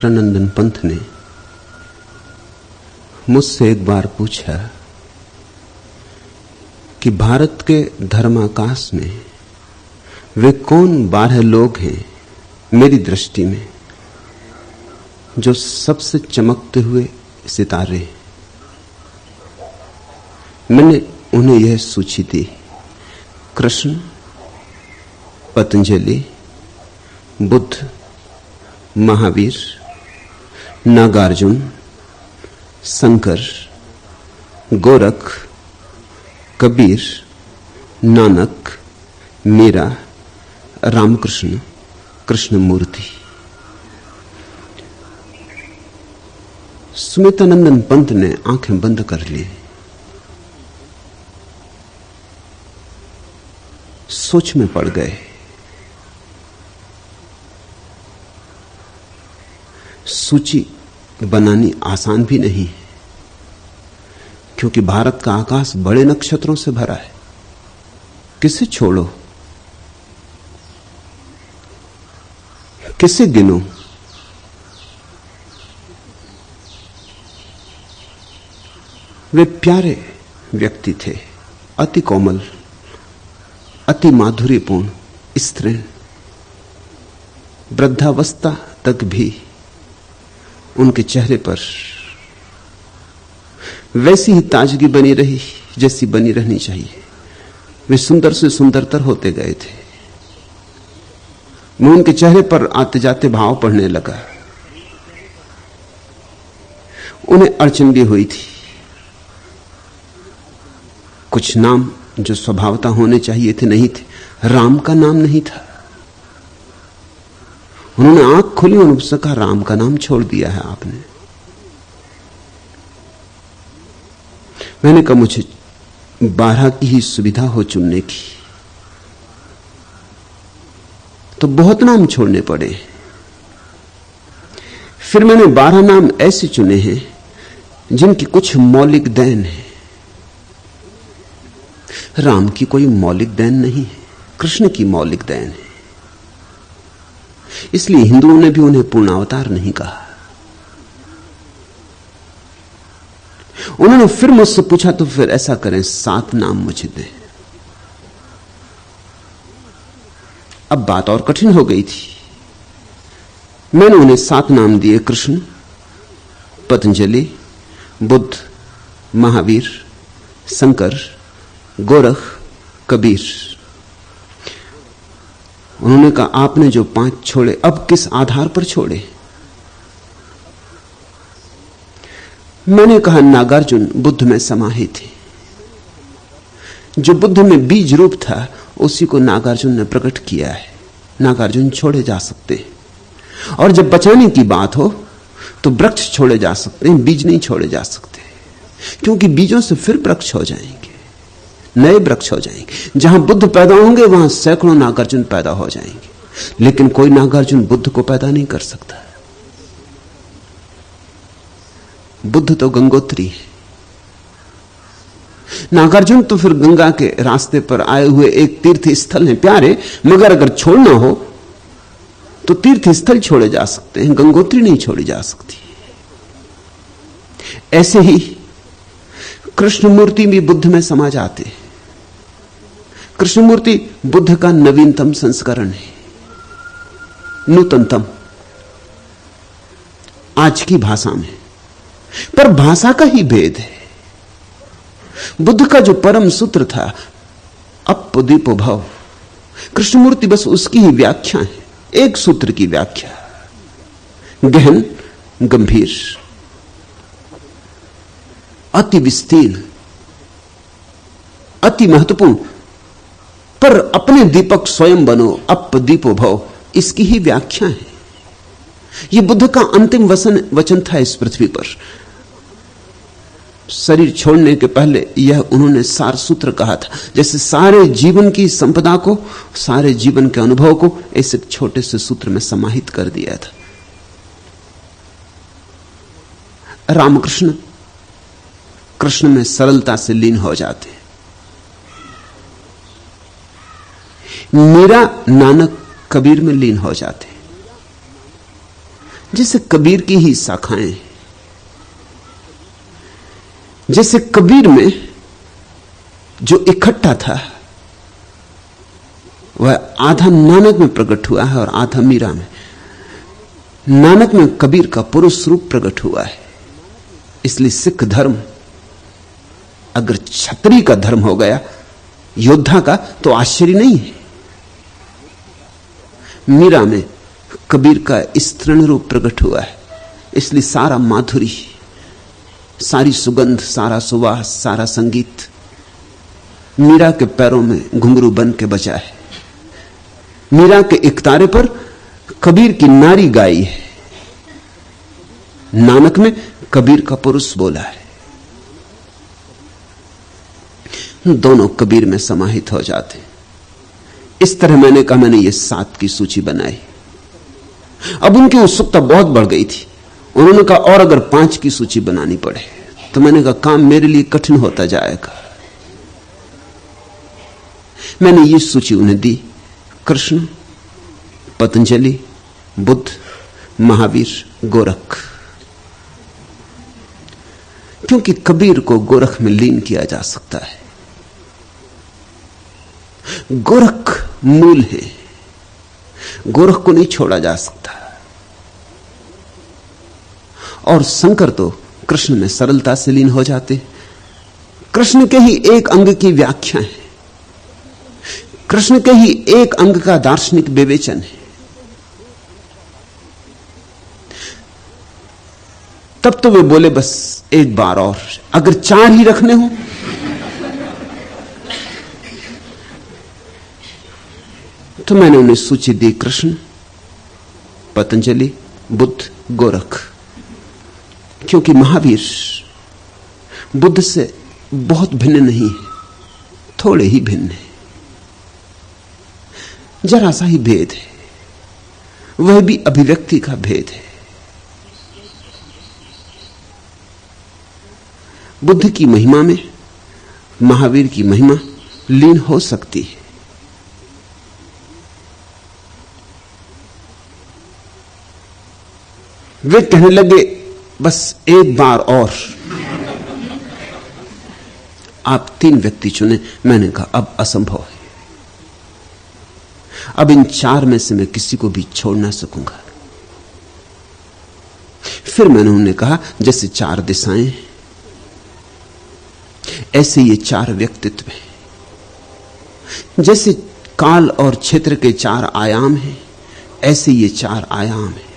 नंदन पंत ने मुझसे एक बार पूछा कि भारत के धर्माकाश में वे कौन 12 लोग हैं मेरी दृष्टि में जो सबसे चमकते हुए सितारे हैं। मैंने उन्हें यह सूची दी: कृष्ण, पतंजलि, बुद्ध, महावीर, नागार्जुन, शंकर, गोरख, कबीर, नानक, मीरा, रामकृष्ण, कृष्णमूर्ति। सुमितानंदन पंत ने आंखें बंद कर ली, सोच में पड़ गए। सूची बनानी आसान भी नहीं है, क्योंकि भारत का आकाश बड़े नक्षत्रों से भरा है। किसे छोड़ो, किसे गिनो? वे प्यारे व्यक्ति थे, अति कोमल, अति माधुर्यपूर्ण स्त्री। वृद्धावस्था तक भी उनके चेहरे पर वैसी ही ताजगी बनी रही जैसी बनी रहनी चाहिए। वे सुंदर से सुंदरतर होते गए थे। मैं उनके चेहरे पर आते जाते भाव पढ़ने लगा। उन्हें अड़चन भी हुई थी। कुछ नाम जो स्वभावता होने चाहिए थे नहीं थे। राम का नाम नहीं था। उन्होंने आंख खोली, उन्होंने कहा, राम का नाम छोड़ दिया है आपने। मैंने कहा, मुझे 12 की ही सुविधा हो चुनने की, तो बहुत नाम छोड़ने पड़े। फिर मैंने 12 नाम ऐसे चुने हैं जिनकी कुछ मौलिक देन है। राम की कोई मौलिक देन नहीं है, कृष्ण की मौलिक देन है। इसलिए हिंदुओं ने भी उन्हें पूर्णावतार नहीं कहा। उन्होंने फिर मुझसे पूछा, तो फिर ऐसा करें 7 नाम मुझे दें। अब बात और कठिन हो गई थी। मैंने उन्हें 7 नाम दिए: कृष्ण, पतंजलि, बुद्ध, महावीर, शंकर, गोरख, कबीर। उन्होंने कहा, आपने जो 5 छोड़े, अब किस आधार पर छोड़े? मैंने कहा, नागार्जुन बुद्ध में समाहित थे। जो बुद्ध में बीज रूप था उसी को नागार्जुन ने प्रकट किया है। नागार्जुन छोड़े जा सकते हैं। और जब बचाने की बात हो तो वृक्ष छोड़े जा सकते हैं, बीज नहीं छोड़े जा सकते, क्योंकि बीजों से फिर वृक्ष हो जाएंगे, नए वृक्ष हो जाएंगे। जहां बुद्ध पैदा होंगे वहां सैकड़ों नागार्जुन पैदा हो जाएंगे, लेकिन कोई नागार्जुन बुद्ध को पैदा नहीं कर सकता। बुद्ध तो गंगोत्री है, नागार्जुन तो फिर गंगा के रास्ते पर आए हुए एक तीर्थ स्थल है, प्यारे। मगर अगर छोड़ना हो तो तीर्थ स्थल छोड़े जा सकते हैं, गंगोत्री नहीं छोड़ी जा सकती। ऐसे ही कृष्णमूर्ति भी बुद्ध में समा जाते हैं। कृष्णमूर्ति बुद्ध का नवीनतम संस्करण है, नूतनतम आज की भाषा में। पर भाषा का ही भेद है। बुद्ध का जो परम सूत्र था, अप्पो दीपो भव, कृष्णमूर्ति बस उसकी ही व्याख्या है, एक सूत्र की व्याख्या, गहन, गंभीर, अति विस्तीर्ण, अति महत्वपूर्ण। पर अपने दीपक स्वयं बनो, अप दीपो भव, इसकी ही व्याख्या है। यह बुद्ध का अंतिम वचन था इस पृथ्वी पर। शरीर छोड़ने के पहले यह उन्होंने सार सूत्र कहा था। जैसे सारे जीवन की संपदा को, सारे जीवन के अनुभव को इस एक छोटे से सूत्र में समाहित कर दिया था। रामकृष्ण कृष्ण में सरलता से लीन हो जाते। मीरा, नानक, कबीर में लीन हो जाते। जैसे कबीर की ही शाखाएं, जैसे कबीर में जो इकट्ठा था वह आधा नानक में प्रकट हुआ है और आधा मीरा में। नानक में कबीर का पुरुष रूप प्रकट हुआ है, इसलिए सिख धर्म अगर छत्री का धर्म हो गया, योद्धा का, तो आश्चर्य नहीं है। मीरा में कबीर का स्त्रीण रूप प्रकट हुआ है, इसलिए सारा माधुरी, सारी सुगंध, सारा सुवास, सारा संगीत मीरा के पैरों में घुंघरू बन के बजा है। मीरा के इकतारे पर कबीर की नारी गाई है, नानक में कबीर का पुरुष बोला है। दोनों कबीर में समाहित हो जाते। इस तरह मैंने कहा, मैंने ये 7 की सूची बनाई। अब उनकी उत्सुकता बहुत बढ़ गई थी। उन्होंने कहा और अगर 5 की सूची बनानी पड़े, तो मैंने कहा काम मेरे लिए कठिन होता जाएगा। मैंने ये सूची उन्हें दी, कृष्ण, पतंजलि, बुद्ध, महावीर, गोरख। क्योंकि कबीर को गोरख में लीन किया जा सकता है। गोरख मूल है, गोरख को नहीं छोड़ा जा सकता। और शंकर तो कृष्ण में सरलता से लीन हो जाते। कृष्ण के ही एक अंग की व्याख्या है, कृष्ण के ही एक अंग का दार्शनिक विवेचन है। तब तो वे बोले बस एक बार और, अगर 4 ही रखने हो तो मैंने उन्हें सूची दी, कृष्ण, पतंजलि, बुद्ध, गोरख। क्योंकि महावीर बुद्ध से बहुत भिन्न नहीं है, थोड़े ही भिन्न है, जरा सा ही भेद है, वह भी अभिव्यक्ति का भेद है। बुद्ध की महिमा में महावीर की महिमा लीन हो सकती है। वे कहने लगे बस एक बार और। आप 3 व्यक्ति चुने। मैंने कहा अब असंभव है, अब इन 4 में से मैं किसी को भी छोड़ ना सकूंगा। फिर मैंने उन्हें कहा जैसे 4 दिशाएं, ऐसे ये 4 व्यक्तित्व हैं। जैसे काल और क्षेत्र के 4 आयाम हैं, ऐसे ये 4 आयाम हैं।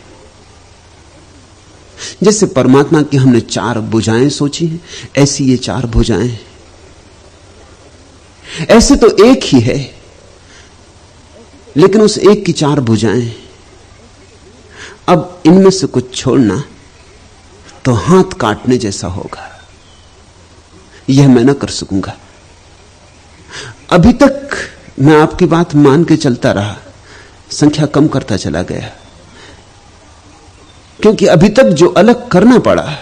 जैसे परमात्मा की हमने 4 भुजाएं सोची हैं, ऐसी ये 4 भुजाएं हैं। ऐसे तो एक ही है, लेकिन उस एक की 4 भुजाएं। अब इनमें से कुछ छोड़ना तो हाथ काटने जैसा होगा, यह मैं न कर सकूंगा। अभी तक मैं आपकी बात मान के चलता रहा, संख्या कम करता चला गया, क्योंकि अभी तक जो अलग करना पड़ा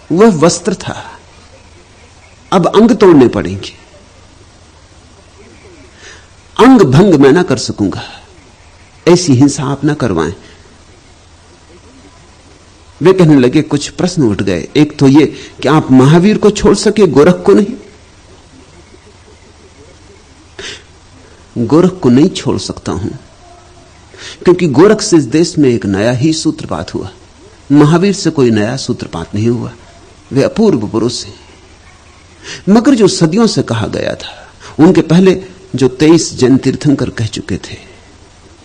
वह वस्त्र था, अब अंग तोड़ने पड़ेंगे। अंग भंग मैं ना कर सकूंगा, ऐसी हिंसा आप ना करवाएं। वे कहने लगे कुछ प्रश्न उठ गए। एक तो ये कि आप महावीर को छोड़ सके, गोरख को नहीं। गोरख को नहीं छोड़ सकता हूं, क्योंकि गोरख से इस देश में एक नया ही सूत्रपात हुआ, महावीर से कोई नया सूत्रपात नहीं हुआ। वे अपूर्व पुरुष हैं, मगर जो सदियों से कहा गया था, उनके पहले जो 23 जैन तीर्थंकर कह चुके थे,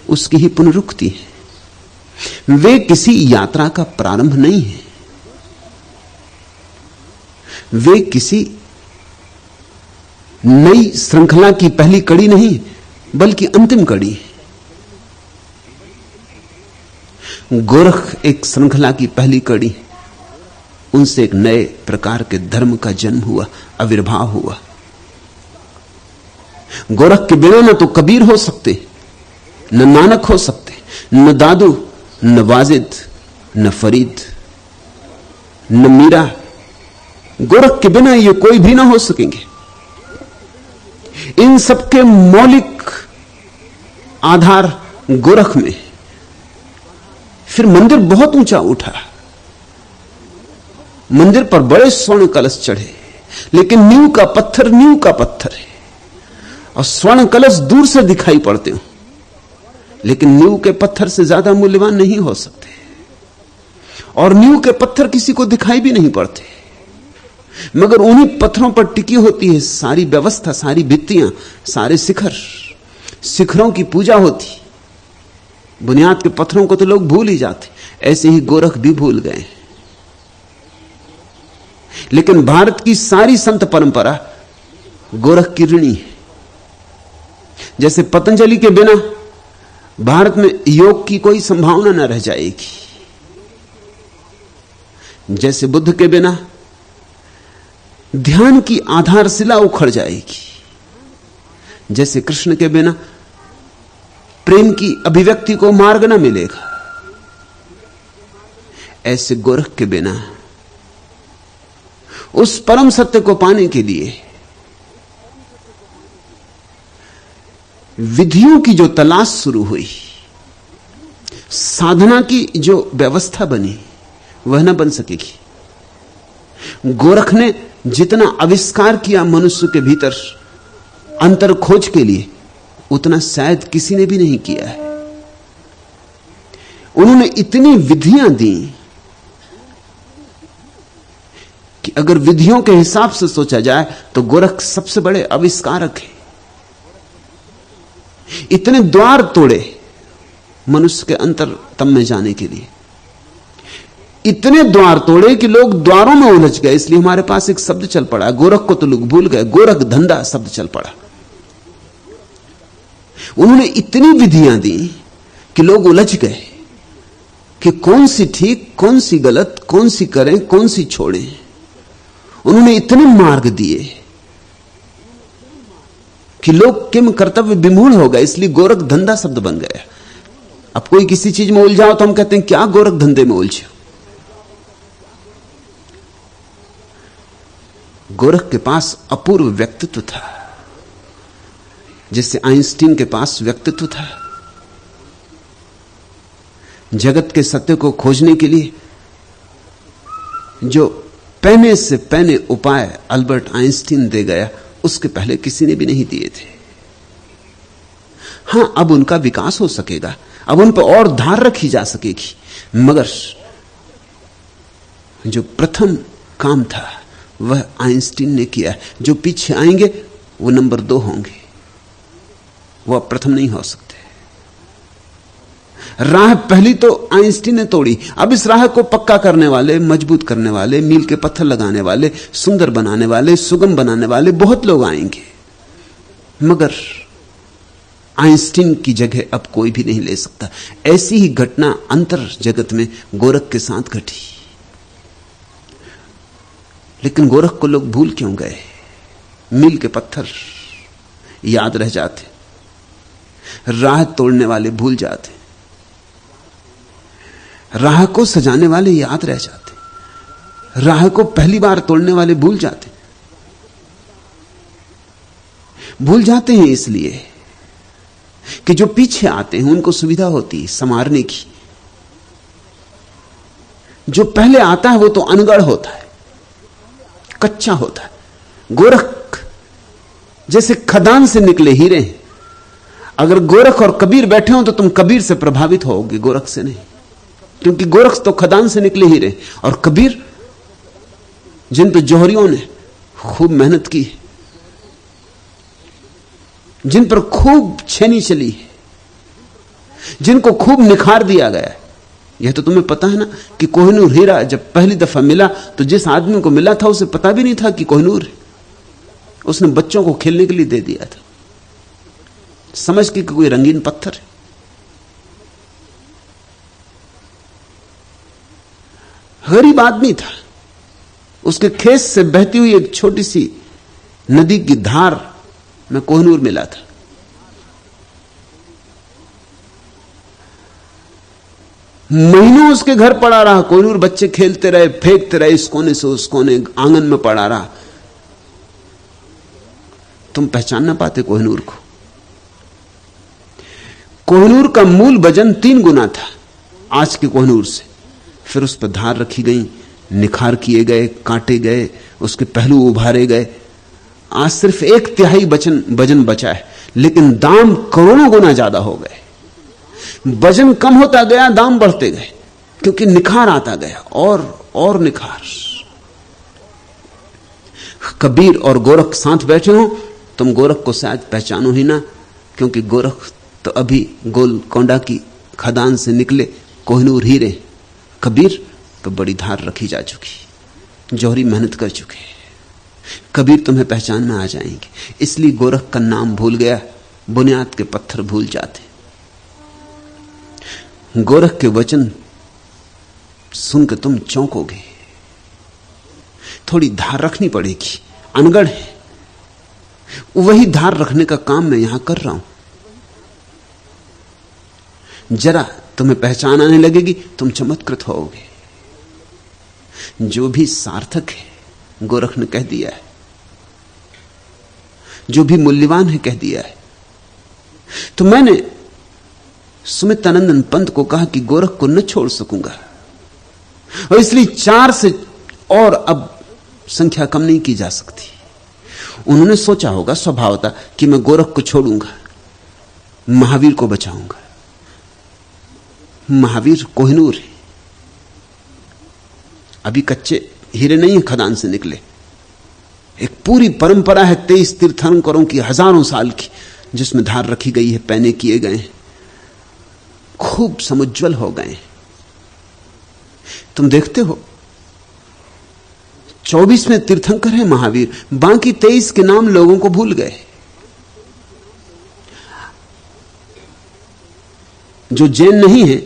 उसकी ही पुनरुक्ति है। वे किसी यात्रा का प्रारंभ नहीं है, वे किसी नई श्रृंखला की पहली कड़ी नहीं, बल्कि अंतिम कड़ी है। गोरख एक श्रृंखला की पहली कड़ी, उनसे एक नए प्रकार के धर्म का जन्म हुआ, आविर्भाव हुआ। गोरख के बिना न तो कबीर हो सकते, न नानक हो सकते, न दादू, न वाजिद, न फरीद, न मीरा। गोरख के बिना ये कोई भी ना हो सकेंगे। इन सबके मौलिक आधार गोरख में, फिर मंदिर बहुत ऊंचा उठा, मंदिर पर बड़े स्वर्ण कलश चढ़े, लेकिन नींव का पत्थर है, और स्वर्ण कलश दूर से दिखाई पड़ते हो, लेकिन नींव के पत्थर से ज्यादा मूल्यवान नहीं हो सकते, और नींव के पत्थर किसी को दिखाई भी नहीं पड़ते, मगर उन्हीं पत्थरों पर टिकी होती है सारी व्यवस्था, सारी भित्तियां, सारे शिखरों की पूजा होती। बुनियाद के पत्थरों को तो लोग भूल ही जाते, ऐसे ही गोरख भी भूल गए। लेकिन भारत की सारी संत परंपरा गोरख की ऋणी है। जैसे पतंजलि के बिना भारत में योग की कोई संभावना न रह जाएगी, जैसे बुद्ध के बिना ध्यान की आधारशिला उखड़ जाएगी, जैसे कृष्ण के बिना प्रेम की अभिव्यक्ति को मार्ग न मिलेगा, ऐसे गोरख के बिना उस परम सत्य को पाने के लिए विधियों की जो तलाश शुरू हुई, साधना की जो व्यवस्था बनी, वह न बन सकेगी। गोरख ने जितना आविष्कार किया मनुष्य के भीतर अंतर खोज के लिए, उतना शायद किसी ने भी नहीं किया है। उन्होंने इतनी विधियां दी कि अगर विधियों के हिसाब से सोचा जाए तो गोरख सबसे बड़े आविष्कारक हैं। इतने द्वार तोड़े मनुष्य के अंतरतम में जाने के लिए, इतने द्वार तोड़े कि लोग द्वारों में उलझ गए। इसलिए हमारे पास एक शब्द चल पड़ा, गोरख को तो लोग भूल गए, गोरख धंधा शब्द चल पड़ा। उन्होंने इतनी विधियां दी कि लोग उलझ गए कि कौन सी ठीक, कौन सी गलत, कौन सी करें, कौन सी छोड़ें। उन्होंने इतने मार्ग दिए कि लोग किम कर्तव्य विमूढ़ हो गए। इसलिए गोरख धंधा शब्द बन गया। अब कोई किसी चीज में उलझाओ तो हम कहते हैं क्या गोरख धंधे में उलझे। गोरख के पास अपूर्व व्यक्तित्व था, जैसे आइंस्टीन के पास व्यक्तित्व था। जगत के सत्य को खोजने के लिए जो पैने से पैने उपाय अल्बर्ट आइंस्टीन दे गया, उसके पहले किसी ने भी नहीं दिए थे। हां, अब उनका विकास हो सकेगा, अब उन पर और धार रखी जा सकेगी, मगर जो प्रथम काम था वह आइंस्टीन ने किया। जो पीछे आएंगे वो नंबर 2 होंगे, वो अब प्रथम नहीं हो सकते। राह पहली तो आइंस्टीन ने तोड़ी, अब इस राह को पक्का करने वाले, मजबूत करने वाले, मील के पत्थर लगाने वाले, सुंदर बनाने वाले, सुगम बनाने वाले बहुत लोग आएंगे, मगर आइंस्टीन की जगह अब कोई भी नहीं ले सकता। ऐसी ही घटना अंतर जगत में गोरख के साथ घटी। लेकिन गोरख को लोग भूल क्यों गए? मील के पत्थर याद रह जाते, राह तोड़ने वाले भूल जाते, राह को सजाने वाले याद रह जाते, राह को पहली बार तोड़ने वाले भूल जाते। भूल जाते हैं इसलिए कि जो पीछे आते हैं उनको सुविधा होती है संवारने की। जो पहले आता है वो तो अनगढ़ होता है, कच्चा होता है। गोरख जैसे खदान से निकले हीरे हैं। अगर गोरख और कबीर बैठे हो तो तुम कबीर से प्रभावित होगे, गोरख से नहीं, क्योंकि गोरख तो खदान से निकले हीरे, और कबीर जिन पर जौहरियों ने खूब मेहनत की, जिन पर खूब छेनी चली है, जिनको खूब निखार दिया गया है। यह तो तुम्हें पता है ना कि कोहिनूर हीरा जब पहली दफा मिला तो जिस आदमी को मिला था उसे पता भी नहीं था कि कोहिनूर है। उसने बच्चों को खेलने के लिए दे दिया था, समझ के कि कोई रंगीन पत्थर है। गरीब आदमी था, उसके खेत से बहती हुई एक छोटी सी नदी की धार में कोहिनूर मिला था। महीनों उसके घर पड़ा रहा कोहिनूर, बच्चे खेलते रहे, फेंकते रहे, इस कोने से उस कोने, आंगन में पड़ा रहा। तुम पहचान ना पाते कोहिनूर को। कोहिनूर का मूल वजन 3 गुना था, आज के कोहनूर से। फिर उस पर धार रखी गई, निखार किए गए, काटे गए, उसके पहलू उभारे गए। आज सिर्फ 1/3 वजन बचा है, लेकिन दाम करोड़ों गुना ज्यादा हो गए। वजन कम होता गया, दाम बढ़ते गए, क्योंकि निखार आता गया और निखार। कबीर और गोरख साथ बैठे हो, तुम गोरख को शायद पहचानो ही ना, क्योंकि गोरख तो अभी गोलकोंडा की खदान से निकले कोहिनूर हीरे। कबीर तो बड़ी धार रखी जा चुकी, जौहरी मेहनत कर चुके। कबीर तुम्हें पहचान में आ जाएंगे। इसलिए गोरख का नाम भूल गया, बुनियाद के पत्थर भूल जाते। गोरख के वचन सुनकर तुम चौंकोगे। थोड़ी धार रखनी पड़ेगी, अनगढ़ है। वही धार रखने का काम मैं यहां कर रहा हूं। जरा तुम्हें पहचान आने लगेगी, तुम चमत्कृत होोगे। जो भी सार्थक है गोरख ने कह दिया है, जो भी मूल्यवान है कह दिया है। तो मैंने सुमित्रानंदन पंत को कहा कि गोरख को न छोड़ सकूंगा, और इसलिए 4 से और अब संख्या कम नहीं की जा सकती। उन्होंने सोचा होगा स्वभावतः कि मैं गोरख को छोड़ूंगा, महावीर को बचाऊंगा। महावीर कोहिनूर है, अभी कच्चे हीरे नहीं खदान से निकले। एक पूरी परंपरा है 23 तीर्थंकरों की, हजारों साल की, जिसमें धार रखी गई है, पैने किए गए हैं, खूब समुज्वल हो गए। तुम देखते हो 24वें तीर्थंकर है महावीर, बाकी 23 के नाम लोगों को भूल गए। जो जैन नहीं है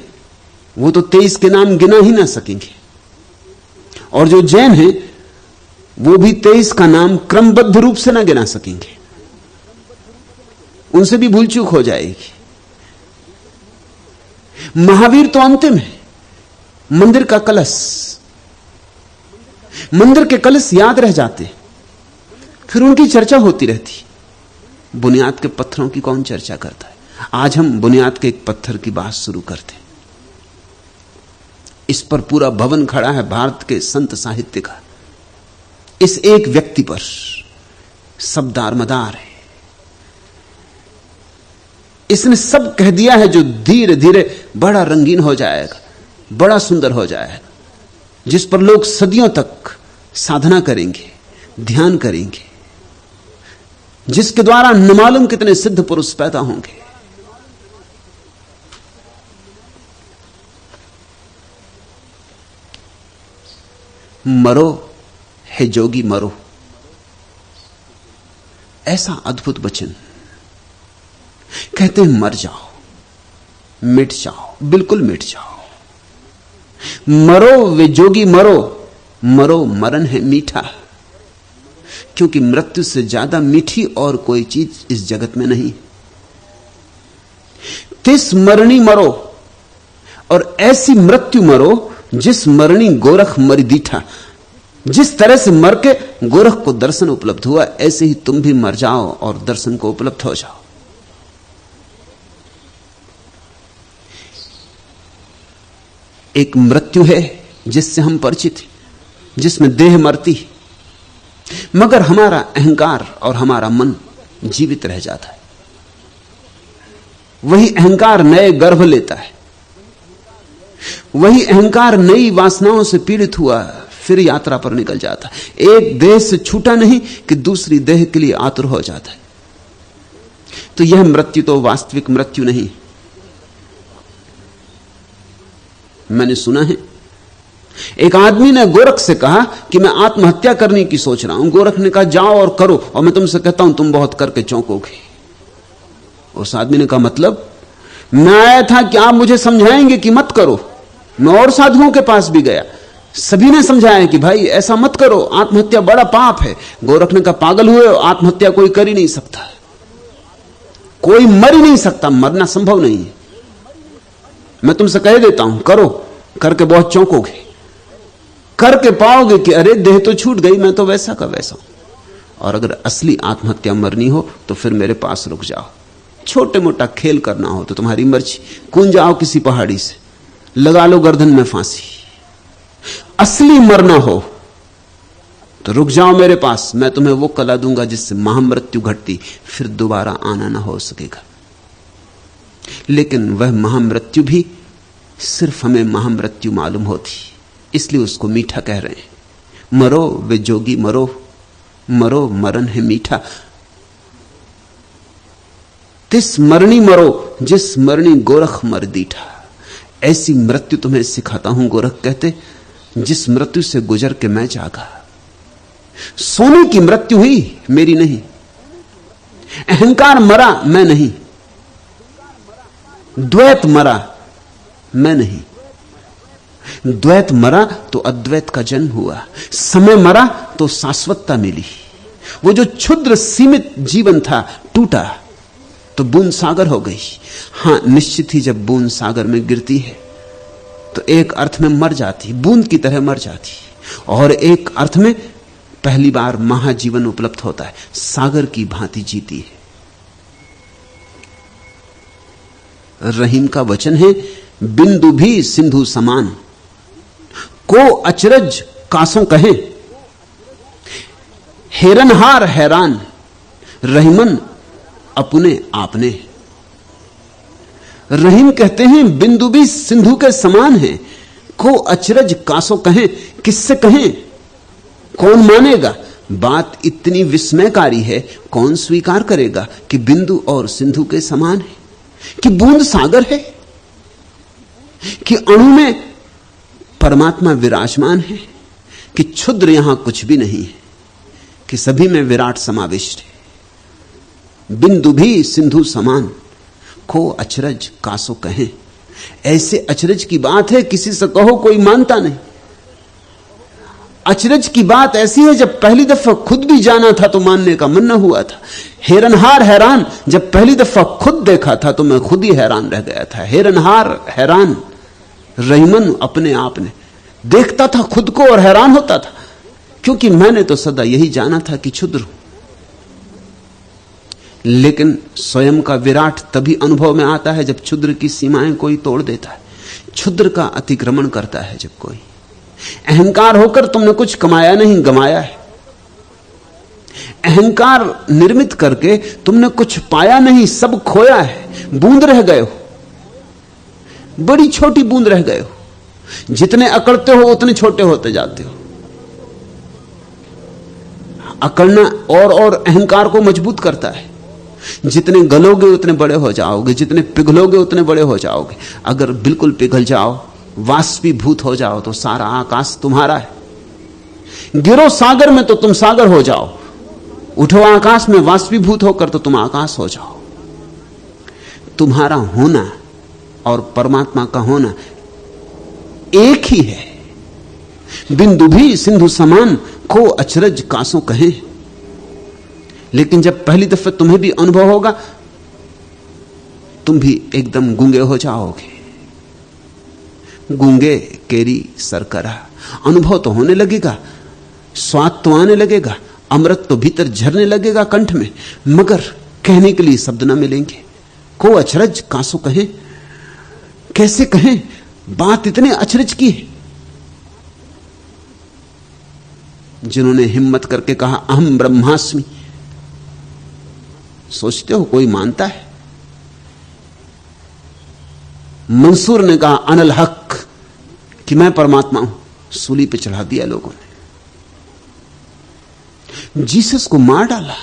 वो तो 23 के नाम गिना ही ना सकेंगे, और जो जैन है वो भी 23 का नाम क्रमबद्ध रूप से ना गिना सकेंगे, उनसे भी भूल चूक हो जाएगी। महावीर तो अंतिम है। मंदिर का कलश, मंदिर के कलश याद रह जाते, फिर उनकी चर्चा होती रहती। बुनियाद के पत्थरों की कौन चर्चा करता है? आज हम बुनियाद के एक पत्थर की बात शुरू करते। इस पर पूरा भवन खड़ा है भारत के संत साहित्य का, इस एक व्यक्ति पर सब दारमदार है। इसने सब कह दिया है जो धीरे धीरे बड़ा रंगीन हो जाएगा, बड़ा सुंदर हो जाएगा, जिस पर लोग सदियों तक साधना करेंगे, ध्यान करेंगे, जिसके द्वारा न मालूम कितने सिद्ध पुरुष पैदा होंगे। मरो हे जोगी मरो, ऐसा अद्भुत वचन। कहते हैं मर जाओ, मिट जाओ, बिल्कुल मिट जाओ। मरो वे जोगी मरो, मरो मरण है मीठा, क्योंकि मृत्यु से ज्यादा मीठी और कोई चीज इस जगत में नहीं। तिस मरणी मरो, और ऐसी मृत्यु मरो जिस मरणी गोरख मरि दीठा। जिस तरह से मर के गोरख को दर्शन उपलब्ध हुआ, ऐसे ही तुम भी मर जाओ और दर्शन को उपलब्ध हो जाओ। एक मृत्यु है जिससे हम परिचित हैं, जिसमें देह मरती है, मगर हमारा अहंकार और हमारा मन जीवित रह जाता है। वही अहंकार नए गर्भ लेता है, वही अहंकार नई वासनाओं से पीड़ित हुआ फिर यात्रा पर निकल जाता है। एक देह से छूटा नहीं कि दूसरी देह के लिए आतुर हो जाता है। तो यह मृत्यु तो वास्तविक मृत्यु नहीं। मैंने सुना है एक आदमी ने गोरख से कहा कि मैं आत्महत्या करने की सोच रहा हूं। गोरख ने कहा जाओ और करो, और मैं तुमसे कहता हूं तुम बहुत करके चौंकोगे। उस आदमी ने कहा मतलब? मैं आया था कि आप मुझे समझाएंगे कि मत करो। मैं और साधुओं के पास भी गया, सभी ने समझाया कि भाई ऐसा मत करो, आत्महत्या बड़ा पाप है। गोरख ने कहा पागल हुए हो, आत्महत्या कोई कर ही नहीं सकता, कोई मर ही नहीं सकता, मरना संभव नहीं है। मैं तुमसे कह देता हूं करो, करके बहुत चौंकोगे, करके पाओगे कि अरे देह तो छूट गई, मैं तो वैसा का वैसा हूं। और अगर असली आत्महत्या मरनी हो तो फिर मेरे पास रुक जाओ। छोटे मोटा खेल करना हो तो तुम्हारी मर्जी, कूद जाओ किसी पहाड़ी से, लगा लो गर्दन में फांसी। असली मरना हो तो रुक जाओ मेरे पास, मैं तुम्हें वो कला दूंगा जिससे महामृत्यु घटती फिर दोबारा आना ना हो सकेगा। लेकिन वह महामृत्यु भी सिर्फ हमें महामृत्यु मालूम होती, इसलिए उसको मीठा कह रहे हैं। मरो वे जोगी मरो, मरो मरण है मीठा। तिस मरणी मरो जिस मरणी गोरख मर दीठा। ऐसी मृत्यु तुम्हें सिखाता हूं, गोरख कहते, जिस मृत्यु से गुजर के मैं जागा। सोने की मृत्यु हुई, मेरी नहीं। अहंकार मरा, मैं नहीं। द्वैत मरा, मैं नहीं। द्वैत मरा तो अद्वैत का जन्म हुआ, समय मरा तो शाश्वतता मिली। वो जो क्षुद्र सीमित जीवन था टूटा तो बूंद सागर हो गई। हां, निश्चित ही जब बूंद सागर में गिरती है तो एक अर्थ में मर जाती, बूंद की तरह मर जाती, और एक अर्थ में पहली बार महाजीवन उपलब्ध होता है, सागर की भांति जीती है। रहीम का वचन है, बिंदु भी सिंधु समान, को अचरज कासों कहे, हेरनहार हैरान, रहीमन अपने आपने। रहीम कहते हैं बिंदु भी सिंधु के समान है, को अचरज कासों कहें, किससे कहें, कौन मानेगा। बात इतनी विस्मयकारी है, कौन स्वीकार करेगा कि बिंदु और सिंधु के समान है, कि बूंद सागर है, कि अणु में परमात्मा विराजमान है, कि क्षुद्र यहां कुछ भी नहीं है, कि सभी में विराट समाविष्ट है। बिंदु भी सिंधु समान, को अचरज कासो कहें। ऐसे अचरज की बात है, किसी से कहो कोई मानता नहीं। अचरज की बात ऐसी है, जब पहली दफा खुद भी जाना था तो मानने का मन न हुआ था। हेरनहार हैरान, जब पहली दफा खुद देखा था तो मैं खुद ही हैरान रह गया था। हेरनहार हैरान, रहीमन अपने आप ने। देखता था खुद को और हैरान होता था, क्योंकि मैंने तो सदा यही जाना था कि क्षुद्र हूं। लेकिन स्वयं का विराट तभी अनुभव में आता है जब क्षुद्र की सीमाएं कोई तोड़ देता है, क्षुद्र का अतिक्रमण करता है। जब कोई अहंकार होकर तुमने कुछ कमाया नहीं, गमाया है। अहंकार निर्मित करके तुमने कुछ पाया नहीं, सब खोया है। बूंद रह गए हो, बड़ी छोटी बूंद रह गए हो। जितने अकड़ते हो उतने छोटे होते जाते हो। अकड़ना और अहंकार को मजबूत करता है। जितने गलोगे उतने बड़े हो जाओगे, जितने पिघलोगे उतने बड़े हो जाओगे। अगर बिल्कुल पिघल जाओ, वाष्पीभूत हो जाओ, तो सारा आकाश तुम्हारा है। गिरो सागर में तो तुम सागर हो जाओ, उठो आकाश में वाष्पीभूत होकर तो तुम आकाश हो जाओ। तुम्हारा होना और परमात्मा का होना एक ही है। बिंदु भी सिंधु समान, को अचरज कासों कहें। लेकिन जब पहली दफे तुम्हें भी अनुभव होगा, तुम भी एकदम गूंगे हो जाओगे। गूंगे केरी सरकरा, अनुभव तो होने लगेगा, स्वाद तो आने लगेगा, अमृत तो भीतर झरने लगेगा कंठ में, मगर कहने के लिए शब्द ना मिलेंगे। को अचरज कासों कहें, कैसे कहें? बात इतने अचरज की है। जिन्होंने हिम्मत करके कहा अहम ब्रह्मास्मि, सोचते हो कोई मानता है? मंसूर ने कहा अनल हक, कि मैं परमात्मा हूं, सूली पे चढ़ा दिया लोगों ने। जीसस को मार डाला,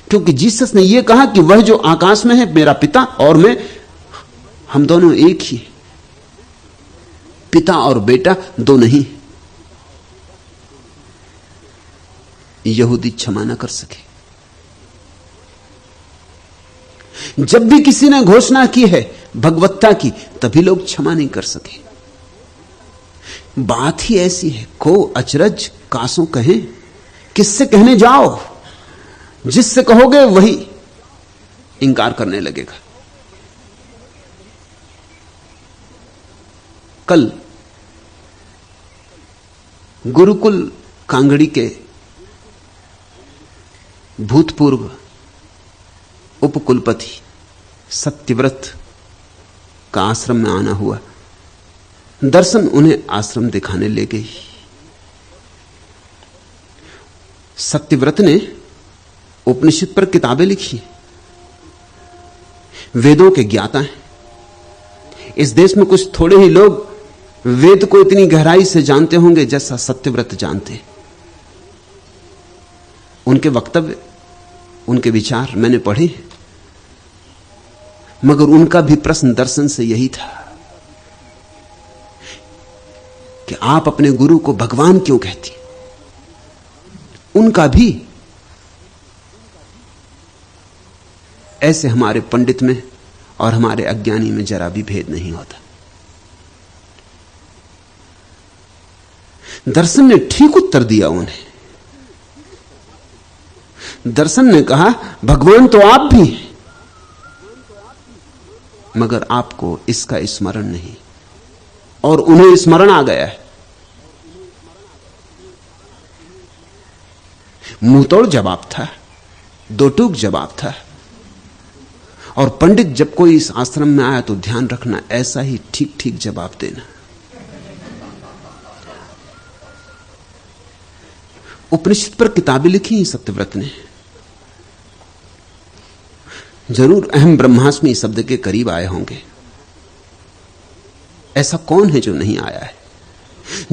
क्योंकि जीसस ने यह कहा कि वह जो आकाश में है मेरा पिता और मैं, हम दोनों एक ही, पिता और बेटा दो नहीं। यहूदी क्षमा न कर सके। जब भी किसी ने घोषणा की है भगवत्ता की, तभी लोग क्षमा नहीं कर सके। बात ही ऐसी है। को अचरज कासों कहें, किससे कहने जाओ? जिससे कहोगे वही इंकार करने लगेगा। कल गुरुकुल कांगड़ी के भूतपूर्व उपकुलपति सत्यव्रत का आश्रम में आना हुआ। दर्शन उन्हें आश्रम दिखाने ले गई। सत्यव्रत ने उपनिषद पर किताबें लिखी, वेदों के ज्ञाता हैं। इस देश में कुछ थोड़े ही लोग वेद को इतनी गहराई से जानते होंगे जैसा सत्यव्रत जानते। उनके वक्तव्य, उनके विचार मैंने पढ़े, मगर उनका भी प्रश्न दर्शन से यही था कि आप अपने गुरु को भगवान क्यों कहती। उनका भी ऐसे हमारे पंडित में और हमारे अज्ञानी में जरा भी भेद नहीं होता। दर्शन ने ठीक उत्तर दिया उन्हें। दर्शन ने कहा भगवान तो आप भी हैं, मगर आपको इसका स्मरण नहीं। और उन्हें स्मरण आ गया है। मुंहतोड़ जवाब था, दो टूक जवाब था। और पंडित जब कोई इस आश्रम में आया तो ध्यान रखना, ऐसा ही ठीक ठीक जवाब देना। उपनिषद पर किताबें लिखी सत्यव्रत ने, जरूर अहम ब्रह्मास्मि शब्द के करीब आए होंगे। ऐसा कौन है जो नहीं आया है?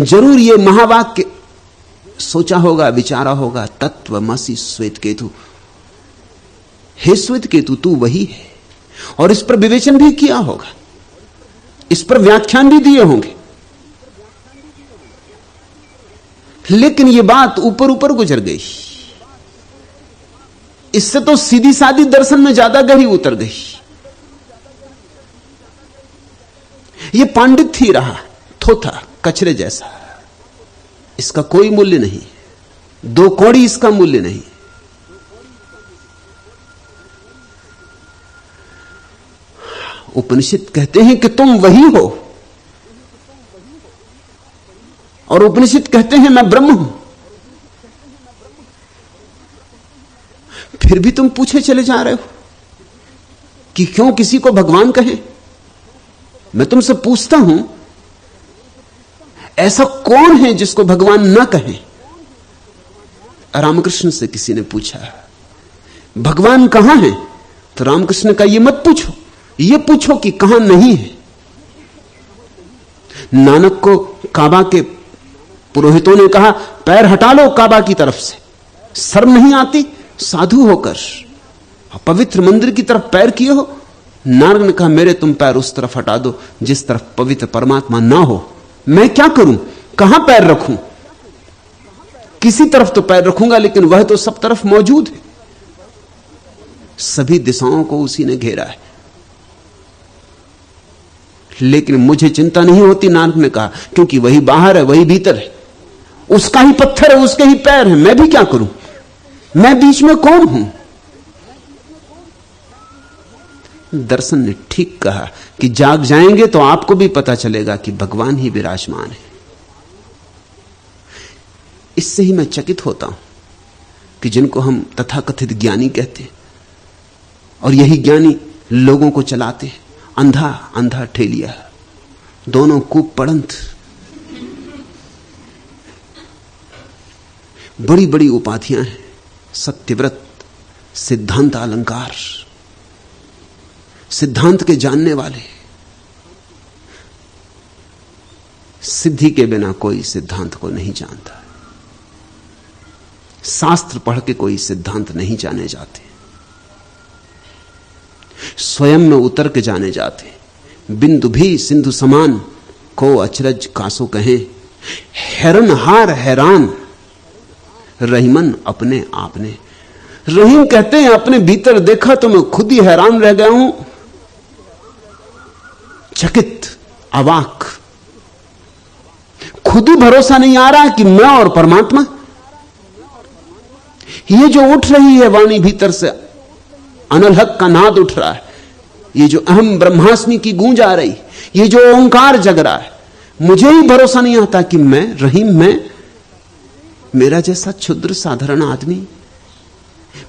जरूर ये महावाक्य सोचा होगा, विचारा होगा, तत्वमसि श्वेत केतु, हे श्वेत केतु तू वही है। और इस पर विवेचन भी किया होगा, इस पर व्याख्यान भी दिए होंगे। लेकिन यह बात ऊपर ऊपर गुजर गई। इससे तो सीधी सादी दर्शन में ज्यादा गहरी उतर गई। यह पांडित ही रहा, थोथा कचरे जैसा। इसका कोई मूल्य नहीं, दो कौड़ी इसका मूल्य नहीं। उपनिषद कहते हैं कि तुम वही हो, और उपनिषद कहते हैं मैं ब्रह्म हूं। फिर भी तुम पूछे चले जा रहे हो कि क्यों किसी को भगवान कहें। मैं तुमसे पूछता हूं, ऐसा कौन है जिसको भगवान न कहें? रामकृष्ण से किसी ने पूछा भगवान कहां है, तो रामकृष्ण ने कहा यह मत पूछो, यह पूछो कि कहां नहीं है। नानक को काबा के पुरोहितों ने कहा पैर हटा लो काबा की तरफ से, शर्म नहीं आती साधु होकर पवित्र मंदिर की तरफ पैर किए हो? नानक ने कहा मेरे तुम पैर उस तरफ हटा दो जिस तरफ पवित्र परमात्मा ना हो। मैं क्या करूं, कहां पैर रखूं? किसी तरफ तो पैर रखूंगा, लेकिन वह तो सब तरफ मौजूद है। सभी दिशाओं को उसी ने घेरा है। लेकिन मुझे चिंता नहीं होती, नानक ने कहा, क्योंकि वही बाहर है, वही भीतर है। उसका ही पत्थर है, उसके ही पैर हैं। मैं भी क्या करूं? मैं बीच में कौन हूं? दर्शन ने ठीक कहा कि जाग जाएंगे तो आपको भी पता चलेगा कि भगवान ही विराजमान है। इससे ही मैं चकित होता हूं कि जिनको हम तथाकथित ज्ञानी कहते हैं, और यही ज्ञानी लोगों को चलाते हैं, अंधा अंधा ठेलिया, दोनों कूप पड़ंत, बड़ी बड़ी उपाधियां हैं। सत्यव्रत, सिद्धांत अलंकार, सिद्धांत के जानने वाले। सिद्धि के बिना कोई सिद्धांत को नहीं जानता। शास्त्र पढ़ के कोई सिद्धांत नहीं जाने जाते, स्वयं में उतर के जाने जाते। बिंदु भी सिंधु समान, को अचरज कासो कहें। हैरन हार हैरान, रहीमन अपने आपने। रहीम कहते हैं अपने भीतर देखा तो मैं खुद ही हैरान रह गया हूं, चकित, अवाक। खुद ही भरोसा नहीं आ रहा कि मैं और परमात्मा, ये जो उठ रही है वाणी भीतर से, अनल हक का नाद उठ रहा है, ये जो अहम ब्रह्मास्मि की गूंज आ रही, ये जो ओंकार जग रहा है, मुझे ही भरोसा नहीं आता कि मैं रहीम, मैं मेरा जैसा क्षुद्र साधारण आदमी,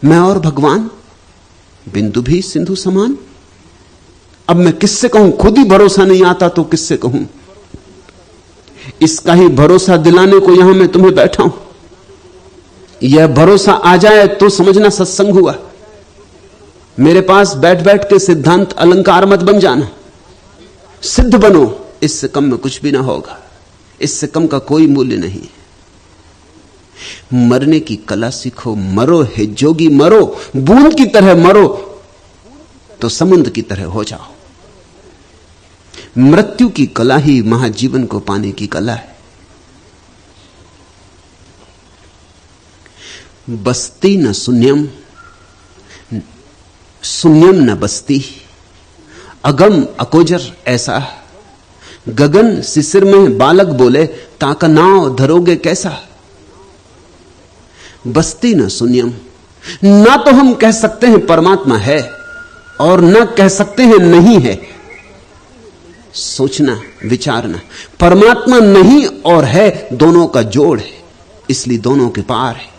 मैं और भगवान बिंदु भी सिंधु समान। अब मैं किससे कहूं? खुद ही भरोसा नहीं आता तो किससे कहूं? इसका ही भरोसा दिलाने को यहां मैं तुम्हें बैठा हूं। यह भरोसा आ जाए तो समझना सत्संग हुआ। मेरे पास बैठ बैठ के सिद्धांत अलंकार मत बन जाना। सिद्ध बनो, इससे कम में कुछ भी ना होगा, इससे कम का कोई मूल्य नहीं। मरने की कला सीखो। मरो हे जोगी मरो, बूंद की तरह मरो तो समुद्र की तरह हो जाओ। मृत्यु की कला ही महाजीवन को पाने की कला है। बस्ती न शून्यम, शून्यम न बस्ती, अगम अकोजर ऐसा, गगन शिशिर में बालक बोले ताका नाव धरोगे कैसा। बस्ती न शून्यम, ना तो हम कह सकते हैं परमात्मा है और ना कह सकते हैं नहीं है। सोचना विचारना, परमात्मा नहीं और है दोनों का जोड़ है, इसलिए दोनों के पार है।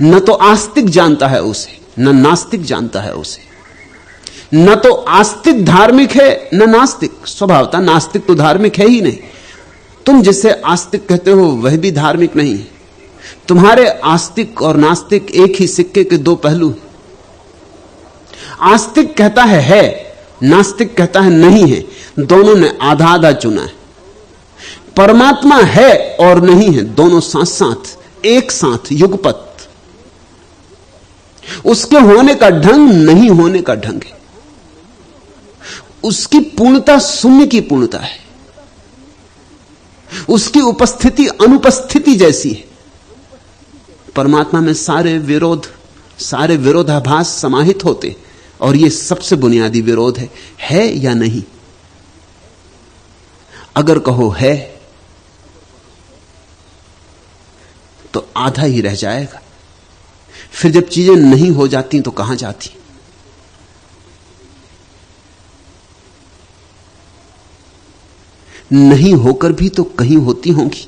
न तो आस्तिक जानता है उसे, न नास्तिक जानता है उसे। न तो आस्तिक धार्मिक है न नास्तिक। स्वभावतः नास्तिक तो धार्मिक है ही नहीं। तुम जिसे आस्तिक कहते हो वह भी धार्मिक नहीं है। तुम्हारे आस्तिक और नास्तिक एक ही सिक्के के दो पहलू हैं। आस्तिक कहता है, नास्तिक कहता है नहीं है। दोनों ने आधा आधा चुना है। परमात्मा है और नहीं है, दोनों साथ साथ, एक साथ, युगपत। उसके होने का ढंग नहीं होने का ढंग है। उसकी पूर्णता शून्य की पूर्णता है। उसकी उपस्थिति अनुपस्थिति जैसी है। परमात्मा में सारे विरोध, सारे विरोधाभास समाहित होते, और यह सबसे बुनियादी विरोध है या नहीं। अगर कहो है तो आधा ही रह जाएगा। फिर जब चीजें नहीं हो जाती तो कहां जाती। नहीं होकर भी तो कहीं होती होंगी,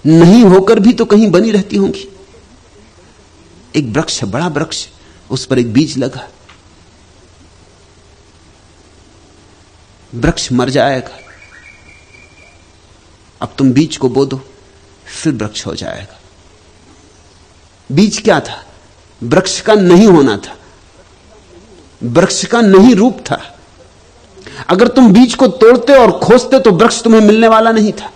नहीं होकर भी तो कहीं बनी रहती होंगी। एक वृक्ष, बड़ा वृक्ष, उस पर एक बीज लगा, वृक्ष मर जाएगा। अब तुम बीज को बो दो, फिर वृक्ष हो जाएगा। बीज क्या था? वृक्ष का नहीं होना था, वृक्ष का नहीं रूप था। अगर तुम बीज को तोड़ते और खोजते तो वृक्ष तुम्हें मिलने वाला नहीं था।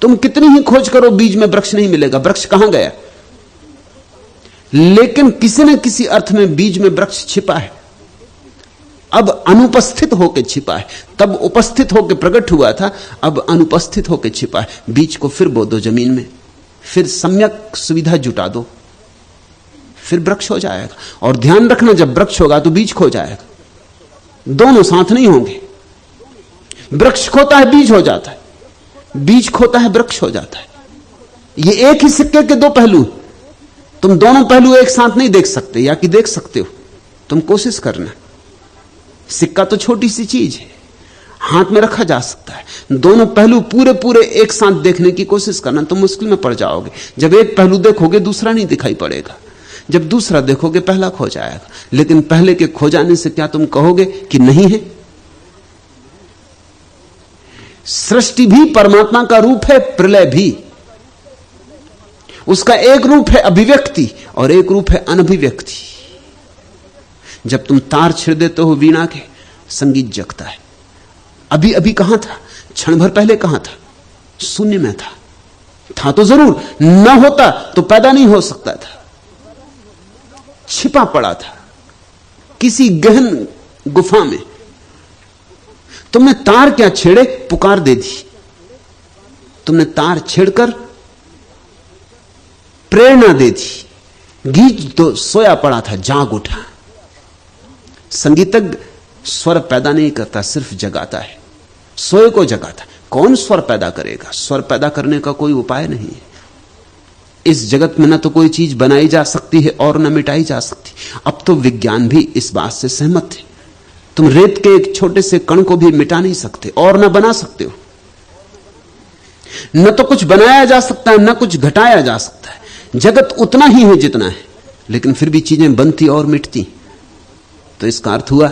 तुम कितनी ही खोज करो, बीज में वृक्ष नहीं मिलेगा। वृक्ष कहां गया? लेकिन किसी न किसी अर्थ में बीज में वृक्ष छिपा है। अब अनुपस्थित होकर छिपा है। तब उपस्थित होकर प्रकट हुआ था, अब अनुपस्थित होकर छिपा है। बीज को फिर बो दो जमीन में, फिर सम्यक सुविधा जुटा दो, फिर वृक्ष हो जाएगा। और ध्यान रखना, जब वृक्ष होगा तो बीज खो जाएगा। दोनों साथ नहीं होंगे। वृक्ष खोता है, बीज हो जाता है, बीज खोता है, वृक्ष हो जाता है। ये एक ही सिक्के के दो पहलू। तुम दोनों पहलू एक साथ नहीं देख सकते, या कि देख सकते हो, तुम कोशिश करना। सिक्का तो छोटी सी चीज है, हाथ में रखा जा सकता है। दोनों पहलू पूरे पूरे एक साथ देखने की कोशिश करना, तुम मुश्किल में पड़ जाओगे। जब एक पहलू देखोगे दूसरा नहीं दिखाई पड़ेगा, जब दूसरा देखोगे पहला खो जाएगा। लेकिन पहले के खो जाने से क्या तुम कहोगे कि नहीं है? सृष्टि भी परमात्मा का रूप है, प्रलय भी। उसका एक रूप है अभिव्यक्ति और एक रूप है अनभिव्यक्ति। जब तुम तार छिड़ देते हो वीणा के, संगीत जगता है। अभी अभी कहां था? क्षण भर पहले कहां था? शून्य में था तो जरूर, न होता तो पैदा नहीं हो सकता था। छिपा पड़ा था किसी गहन गुफा में। तुमने तार क्या छेड़े, पुकार दे दी। तुमने तार छेड़कर प्रेरणा दे दी। गीत तो सोया पड़ा था, जाग उठा। संगीतज्ञ स्वर पैदा नहीं करता, सिर्फ जगाता है। सोए को जगाता। कौन स्वर पैदा करेगा? स्वर पैदा करने का कोई उपाय नहीं है। इस जगत में न तो कोई चीज बनाई जा सकती है और न मिटाई जा सकती। अब तो विज्ञान भी इस बात से सहमत है। तुम रेत के एक छोटे से कण को भी मिटा नहीं सकते और न बना सकते हो। न तो कुछ बनाया जा सकता है, न कुछ घटाया जा सकता है। जगत उतना ही है जितना है, लेकिन फिर भी चीजें बनती और मिटती। तो इसका अर्थ हुआ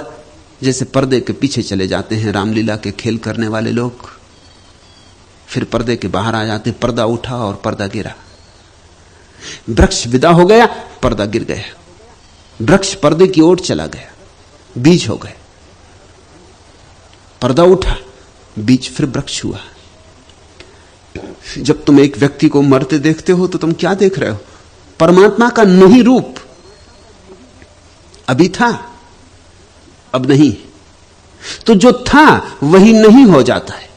जैसे पर्दे के पीछे चले जाते हैं रामलीला के खेल करने वाले लोग, फिर पर्दे के बाहर आ जाते, पर्दा उठा और पर्दा गिरा, वृक्ष विदा हो गया, पर्दा गिर गया, वृक्ष पर्दे की ओर चला गया, बीज हो गए, पर्दा उठा, बीज फिर वृक्ष हुआ। जब तुम एक व्यक्ति को मरते देखते हो तो तुम क्या देख रहे हो? परमात्मा का नहीं रूप। अभी था, अब नहीं। तो जो था वही नहीं हो जाता है,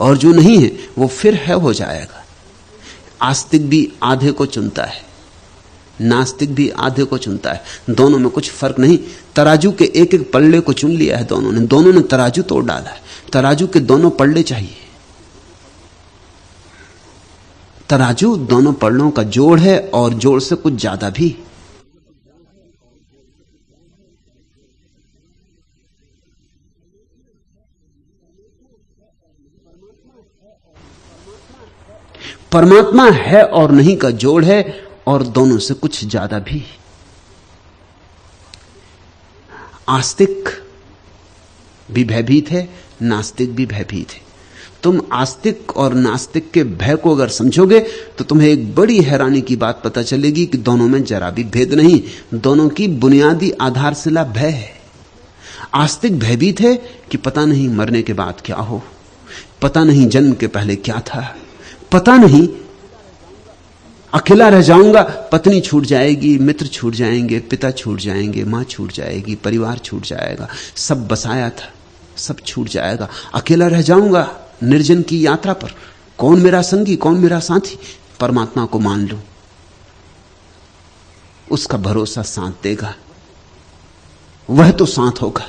और जो नहीं है वो फिर है हो जाएगा। आस्तिक भी आधे को चुनता है, नास्तिक भी आधे को चुनता है, दोनों में कुछ फर्क नहीं। तराजू के एक एक पल्ले को चुन लिया है दोनों ने तराजू तोड़ डाला है। तराजू के दोनों पल्ले चाहिए। तराजू दोनों पल्लों का जोड़ है, और जोड़ से कुछ ज्यादा भी। परमात्मा है और नहीं का जोड़ है, और दोनों से कुछ ज्यादा भी। आस्तिक भी भयभीत है, नास्तिक भी भयभीत है। तुम आस्तिक और नास्तिक के भय को अगर समझोगे तो तुम्हें एक बड़ी हैरानी की बात पता चलेगी कि दोनों में जरा भी भेद नहीं, दोनों की बुनियादी आधारशिला भय है। आस्तिक भयभीत है कि पता नहीं मरने के बाद क्या हो, पता नहीं जन्म के पहले क्या था, पता नहीं अकेला रह जाऊंगा, पत्नी छूट जाएगी, मित्र छूट जाएंगे, पिता छूट जाएंगे, मां छूट जाएगी, परिवार छूट जाएगा, सब बसाया था सब छूट जाएगा, अकेला रह जाऊंगा निर्जन की यात्रा पर। कौन मेरा संगी, कौन मेरा साथी? परमात्मा को मान लो, उसका भरोसा साथ देगा, वह तो साथ होगा।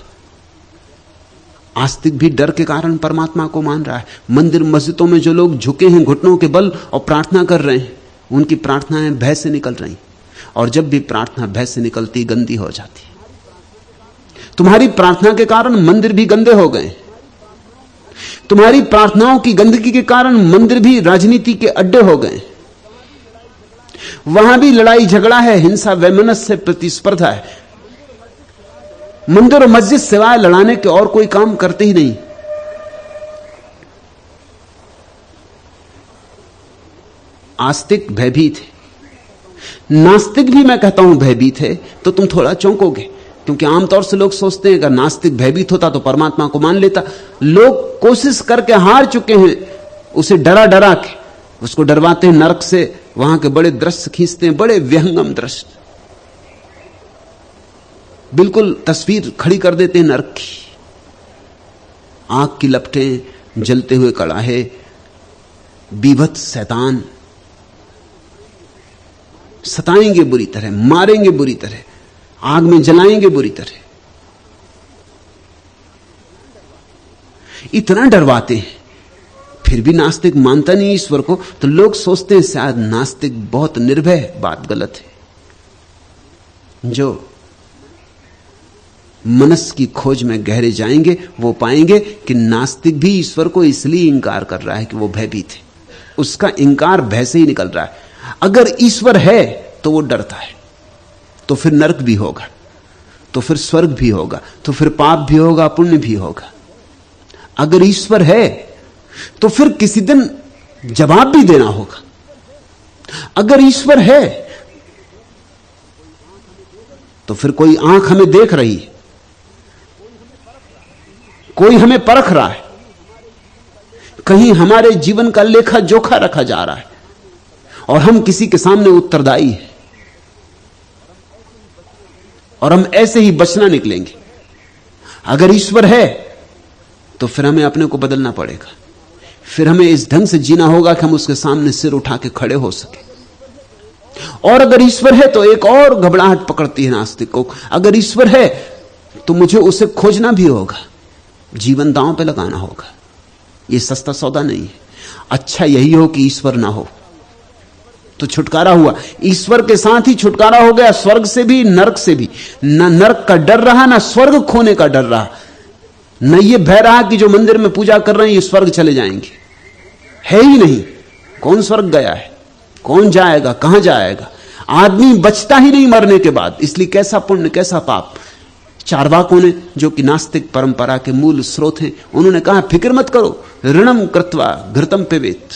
आस्तिक भी डर के कारण परमात्मा को मान रहा है। मंदिर मस्जिदों में जो लोग झुके हैं घुटनों के बल और प्रार्थना कर रहे हैं, उनकी प्रार्थनाएं भय से निकल रही, और जब भी प्रार्थना भय से निकलती गंदी हो जाती। तुम्हारी प्रार्थना के कारण मंदिर भी गंदे हो गए, तुम्हारी प्रार्थनाओं की गंदगी के कारण मंदिर भी राजनीति के अड्डे हो गए, वहां भी लड़ाई झगड़ा है, हिंसा वैमनस्य प्रतिस्पर्धा है। मंदिर और मस्जिद सिवाय लड़ाने के और कोई काम करते ही नहीं। आस्तिक भयभीत है, नास्तिक भी मैं कहता हूं भयभीत है, तो तुम थोड़ा चौंकोगे, क्योंकि आमतौर से लोग सोचते हैं अगर नास्तिक भयभीत होता तो परमात्मा को मान लेता। लोग कोशिश करके हार चुके हैं, उसे डरा डरा के उसको डरवाते हैं नरक से, वहां के बड़े दृश्य खींचते हैं, बड़े विहंगम दृश्य, बिल्कुल तस्वीर खड़ी कर देते हैं नरक की। आग की लपटें, जलते हुए कड़ाहे, बीभत्स शैतान सताएंगे बुरी तरह, मारेंगे बुरी तरह, आग में जलाएंगे बुरी तरह, इतना डरवाते हैं। फिर भी नास्तिक मानता नहीं ईश्वर को, तो लोग सोचते हैं शायद नास्तिक बहुत निर्भय। बात गलत है। जो मनस की खोज में गहरे जाएंगे वो पाएंगे कि नास्तिक भी ईश्वर को इसलिए इंकार कर रहा है कि वो भयभीत है, उसका इंकार भय से ही निकल रहा है। अगर ईश्वर है तो वो डरता है, तो फिर नरक भी होगा, तो फिर स्वर्ग भी होगा, तो फिर पाप भी होगा, पुण्य भी होगा। अगर ईश्वर है तो फिर किसी दिन जवाब भी देना होगा। अगर ईश्वर है तो फिर कोई आंख हमें देख रही है, कोई हमें परख रहा है, कहीं हमारे जीवन का लेखा जोखा रखा जा रहा है, और हम किसी के सामने उत्तरदायी हैं, और हम ऐसे ही बचना निकलेंगे। अगर ईश्वर है तो फिर हमें अपने को बदलना पड़ेगा, फिर हमें इस ढंग से जीना होगा कि हम उसके सामने सिर उठा के खड़े हो सके। और अगर ईश्वर है तो एक और घबराहट पकड़ती है नास्तिक को, अगर ईश्वर है तो मुझे उसे खोजना भी होगा, जीवन दांव पे लगाना होगा। यह सस्ता सौदा नहीं है। अच्छा यही हो कि ईश्वर ना हो तो छुटकारा हुआ, ईश्वर के साथ ही छुटकारा हो गया, स्वर्ग से भी नरक से भी। न नरक का डर रहा, ना स्वर्ग खोने का डर रहा, न ये भय रहा कि जो मंदिर में पूजा कर रहे हैं ये स्वर्ग चले जाएंगे। है ही नहीं, कौन स्वर्ग गया है, कौन जाएगा, कहां जाएगा। आदमी बचता ही नहीं मरने के बाद, इसलिए कैसा पुण्य कैसा पाप, चार्वाकों ने, जो कि नास्तिक परंपरा के मूल स्रोत हैं, उन्होंने कहा फिक्र मत करो, ऋणम कृत्वा घृतम पिबेत,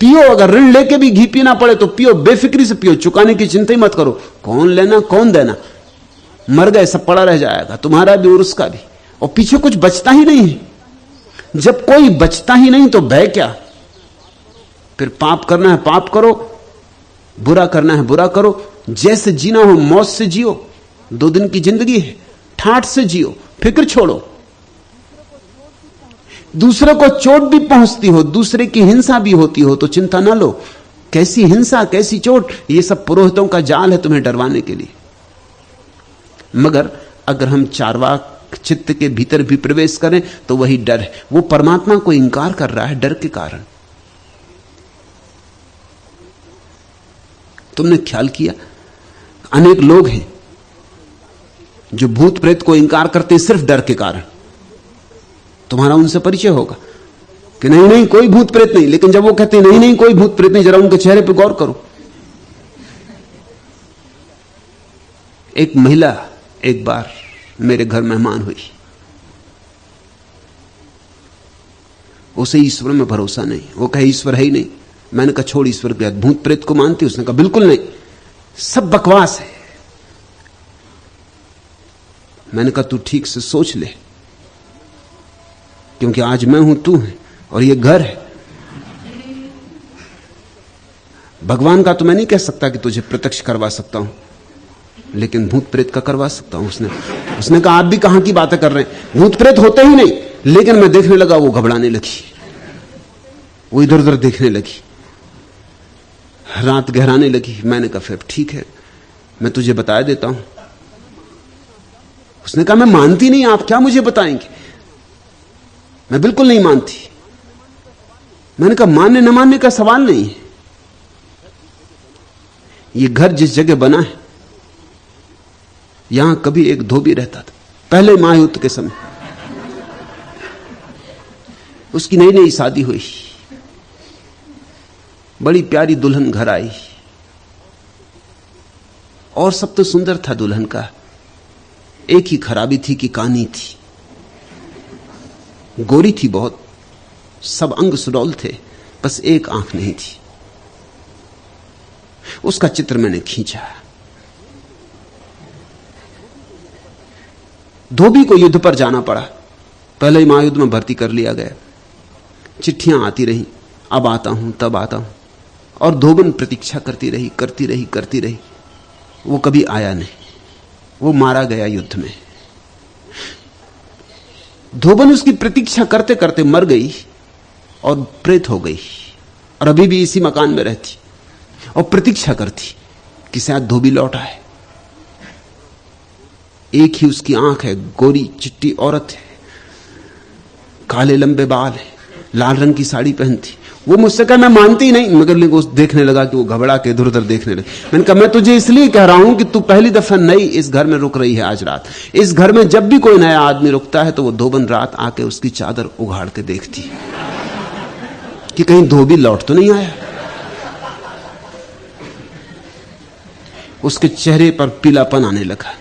पियो, अगर ऋण लेके भी घी पीना पड़े तो पियो, बेफिक्री से पियो, चुकाने की चिंता ही मत करो, कौन लेना कौन देना, मर गए सब पड़ा रह जाएगा, तुम्हारा भी और उसका भी, और पीछे कुछ बचता ही नहीं है। जब कोई बचता ही नहीं तो भय क्या? फिर पाप करना है पाप करो, बुरा करना है बुरा करो, जैसे जीना हो मौत से जियो, 2 दिन की जिंदगी है, ठाठ से जियो, फिक्र छोड़ो। दूसरे को चोट भी पहुंचती हो, दूसरे की हिंसा भी होती हो तो चिंता ना लो, कैसी हिंसा कैसी चोट, ये सब पुरोहितों का जाल है तुम्हें डरवाने के लिए। मगर अगर हम चार्वाक चित्त के भीतर भी प्रवेश करें तो वही डर है, वो परमात्मा को इंकार कर रहा है डर के कारण। तुमने ख्याल किया, अनेक लोग हैं जो भूत प्रेत को इंकार करते हैं सिर्फ डर के कारण। तुम्हारा उनसे परिचय होगा कि नहीं नहीं कोई भूत प्रेत नहीं, लेकिन जब वो कहते हैं नहीं नहीं कोई भूत प्रेत नहीं, जरा उनके चेहरे पर गौर करो। एक महिला एक बार मेरे घर मेहमान हुई, उसे ईश्वर में भरोसा नहीं, वो कहे ईश्वर है ही नहीं। मैंने कहा छोड़ ईश्वर के, भूत प्रेत को मानती? उसने कहा बिल्कुल नहीं, सब बकवास है। मैंने कहा तू ठीक से सोच ले, क्योंकि आज मैं हूं तू है और ये घर है। भगवान का तो मैं नहीं कह सकता कि तुझे प्रत्यक्ष करवा सकता हूं, लेकिन भूत प्रेत का करवा सकता हूं। उसने कहा आप भी कहां की बातें कर रहे हैं, भूत प्रेत होते ही नहीं। लेकिन मैं देखने लगा, वो घबराने लगी, वो इधर उधर देखने लगी, रात गहराने लगी। मैंने कहा फिर ठीक है, मैं तुझे बता देता हूं। उसने कहा मैं मानती नहीं, आप क्या मुझे बताएंगे? मैं बिल्कुल नहीं मानती। मैंने कहा मानने न मानने का सवाल नहीं है, ये घर जिस जगह बना है यहां कभी एक धोबी रहता था, पहले महायुद्ध के समय। उसकी नई नई शादी हुई, बड़ी प्यारी दुल्हन घर आई, और सब तो सुंदर था दुल्हन का, एक ही खराबी थी कि कानी थी, गोरी थी बहुत, सब अंग सुडौल थे, बस एक आंख नहीं थी। उसका चित्र मैंने खींचा। धोबी को युद्ध पर जाना पड़ा, पहले ही महायुद्ध में भर्ती कर लिया गया। चिट्ठियां आती रही, अब आता हूं तब आता हूं, और धोबन प्रतीक्षा करती रही, वो कभी आया नहीं, वो मारा गया युद्ध में। धोबन उसकी प्रतीक्षा करते करते मर गई और प्रेत हो गई, और अभी भी इसी मकान में रहती और प्रतीक्षा करती कि शायद धोबी लौट आए। एक ही उसकी आंख है, गोरी चिट्टी औरत है, काले लंबे बाल है, लाल रंग की साड़ी पहनती। वो मुझसे कहा मैं मानती नहीं, मगर वो देखने लगा कि वो घबरा के इधर उधर देखने लगे। मैंने कहा मैं तुझे इसलिए कह रहा हूं कि तू पहली दफा नई इस घर में रुक रही है आज रात। इस घर में जब भी कोई नया आदमी रुकता है तो वो धोबन रात आके उसकी चादर उघाड़ के देखती कि कहीं धोबी लौट तो नहीं आया। उसके चेहरे पर पीलापन आने लगा।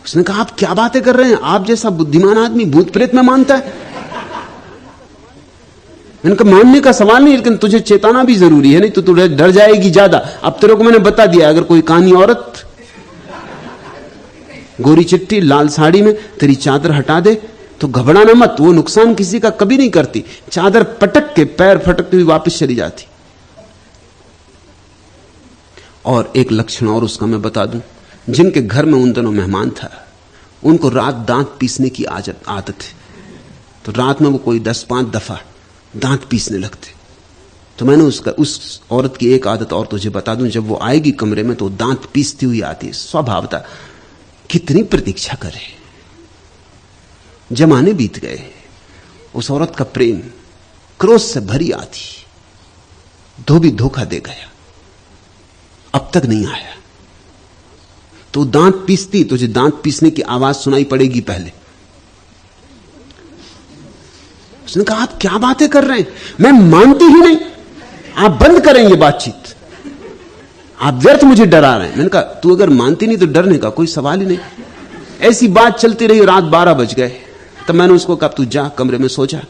उसने कहा आप क्या बातें कर रहे हैं, आप जैसा बुद्धिमान आदमी भूत प्रेत में मानता है? मैंने कहा मानने का सवाल नहीं, लेकिन तुझे चेताना भी जरूरी है, नहीं तो तू डर जाएगी ज्यादा। अब तेरे को मैंने बता दिया, अगर कोई कानी औरत गोरी चिट्टी लाल साड़ी में तेरी चादर हटा दे तो घबराना मत, वो नुकसान किसी का कभी नहीं करती। चादर पटक के पैर फटकते हुए वापस चली जाती। और एक लक्षण और उसका मैं बता दूं, जिनके घर में उन दिनों मेहमान था, उनको रात दांत पीसने की आदत है, तो रात में वो कोई 10-5 दफा दांत पीसने लगते। तो मैंने उस औरत की एक आदत और तुझे बता दूं, जब वो आएगी कमरे में तो दांत पीसती हुई आती है, स्वभावता। कितनी प्रतीक्षा करे, जमाने बीत गए, उस औरत का प्रेम क्रोध से भरी आती। धोबी धोखा दे गया, अब तक नहीं आया, तो दांत पीसती, तुझे दांत पीसने की आवाज सुनाई पड़ेगी पहले। उसने कहा आप क्या बातें कर रहे हैं, मैं मानती ही नहीं, आप बंद करें ये बातचीत, आप व्यर्थ मुझे डरा रहे हैं। मैंने कहा तू अगर मानती नहीं तो डरने का कोई सवाल ही नहीं। ऐसी बात चलती रही, रात 12 बज गए। तब मैंने उसको कहा तू जा कमरे में सो जा।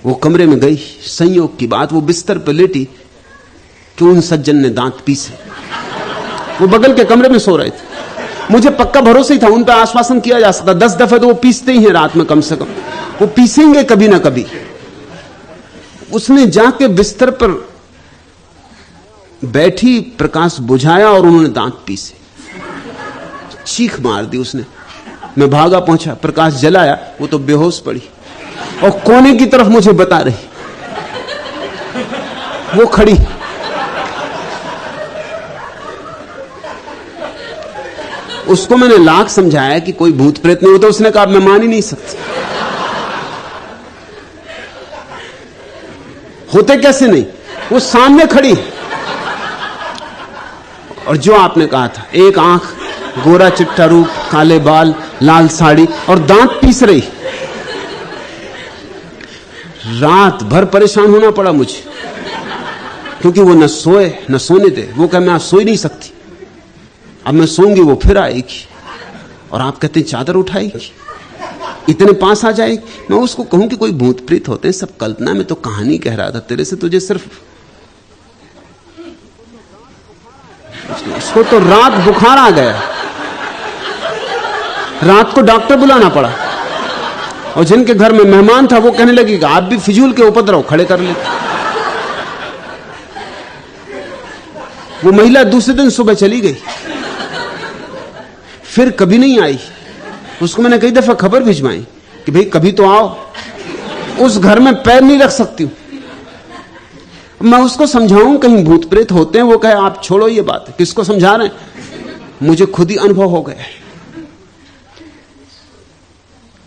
वो कमरे में गई। संयोग की बात वो बिस्तर पर लेटी कि उन सज्जन ने दांत पीसे। वो बगल के कमरे में सो रहे थे। मुझे पक्का भरोसा ही था उन पर आश्वासन किया जा सकता। 10 दफे तो वो पीसते ही हैं रात में, कम से कम वो पीसेंगे कभी ना कभी। उसने जाके बिस्तर पर बैठी, प्रकाश बुझाया और उन्होंने दांत पीसे। चीख मार दी उसने। मैं भागा पहुंचा, प्रकाश जलाया, वो तो बेहोश पड़ी और कोने की तरफ मुझे बता रही। वो खड़ी। उसको मैंने लाख समझाया कि कोई भूत प्रेत नहीं होता। उसने कहा मैं मान ही नहीं सकती। होते कैसे नहीं? वो सामने खड़ी। और जो आपने कहा था, एक आंख, गोरा चिट्टा रूप, काले बाल, लाल साड़ी और दांत पीस रही। रात भर परेशान होना पड़ा मुझे, क्योंकि वो न सोए न सोने दे। वो कहे मैं आज सो ही नहीं सकती, अब मैं सोऊंगी वो फिर आएगी और आप कहते हैं चादर उठाएगी, इतने पास आ जाएगी। मैं उसको कहूं कि कोई भूत प्रीत होते हैं, सब कल्पना में। तो कहानी कह रहा था तेरे से, तुझे सिर्फ उसको तो रात बुखार आ गया, रात को डॉक्टर बुलाना पड़ा। और जिनके घर में मेहमान था वो कहने लगी कि आप भी फिजूल के उपद्रव खड़े कर लेते। वो महिला दूसरे दिन सुबह चली गई, फिर कभी नहीं आई। उसको मैंने कई दफा खबर भिजवाई कि भाई कभी तो आओ, उस घर में पैर नहीं रख सकती हूं। मैं उसको समझाऊं कहीं भूत प्रेत होते हैं, वो कहे आप छोड़ो ये बात, किसको समझा रहे हैं, मुझे खुद ही अनुभव हो गया।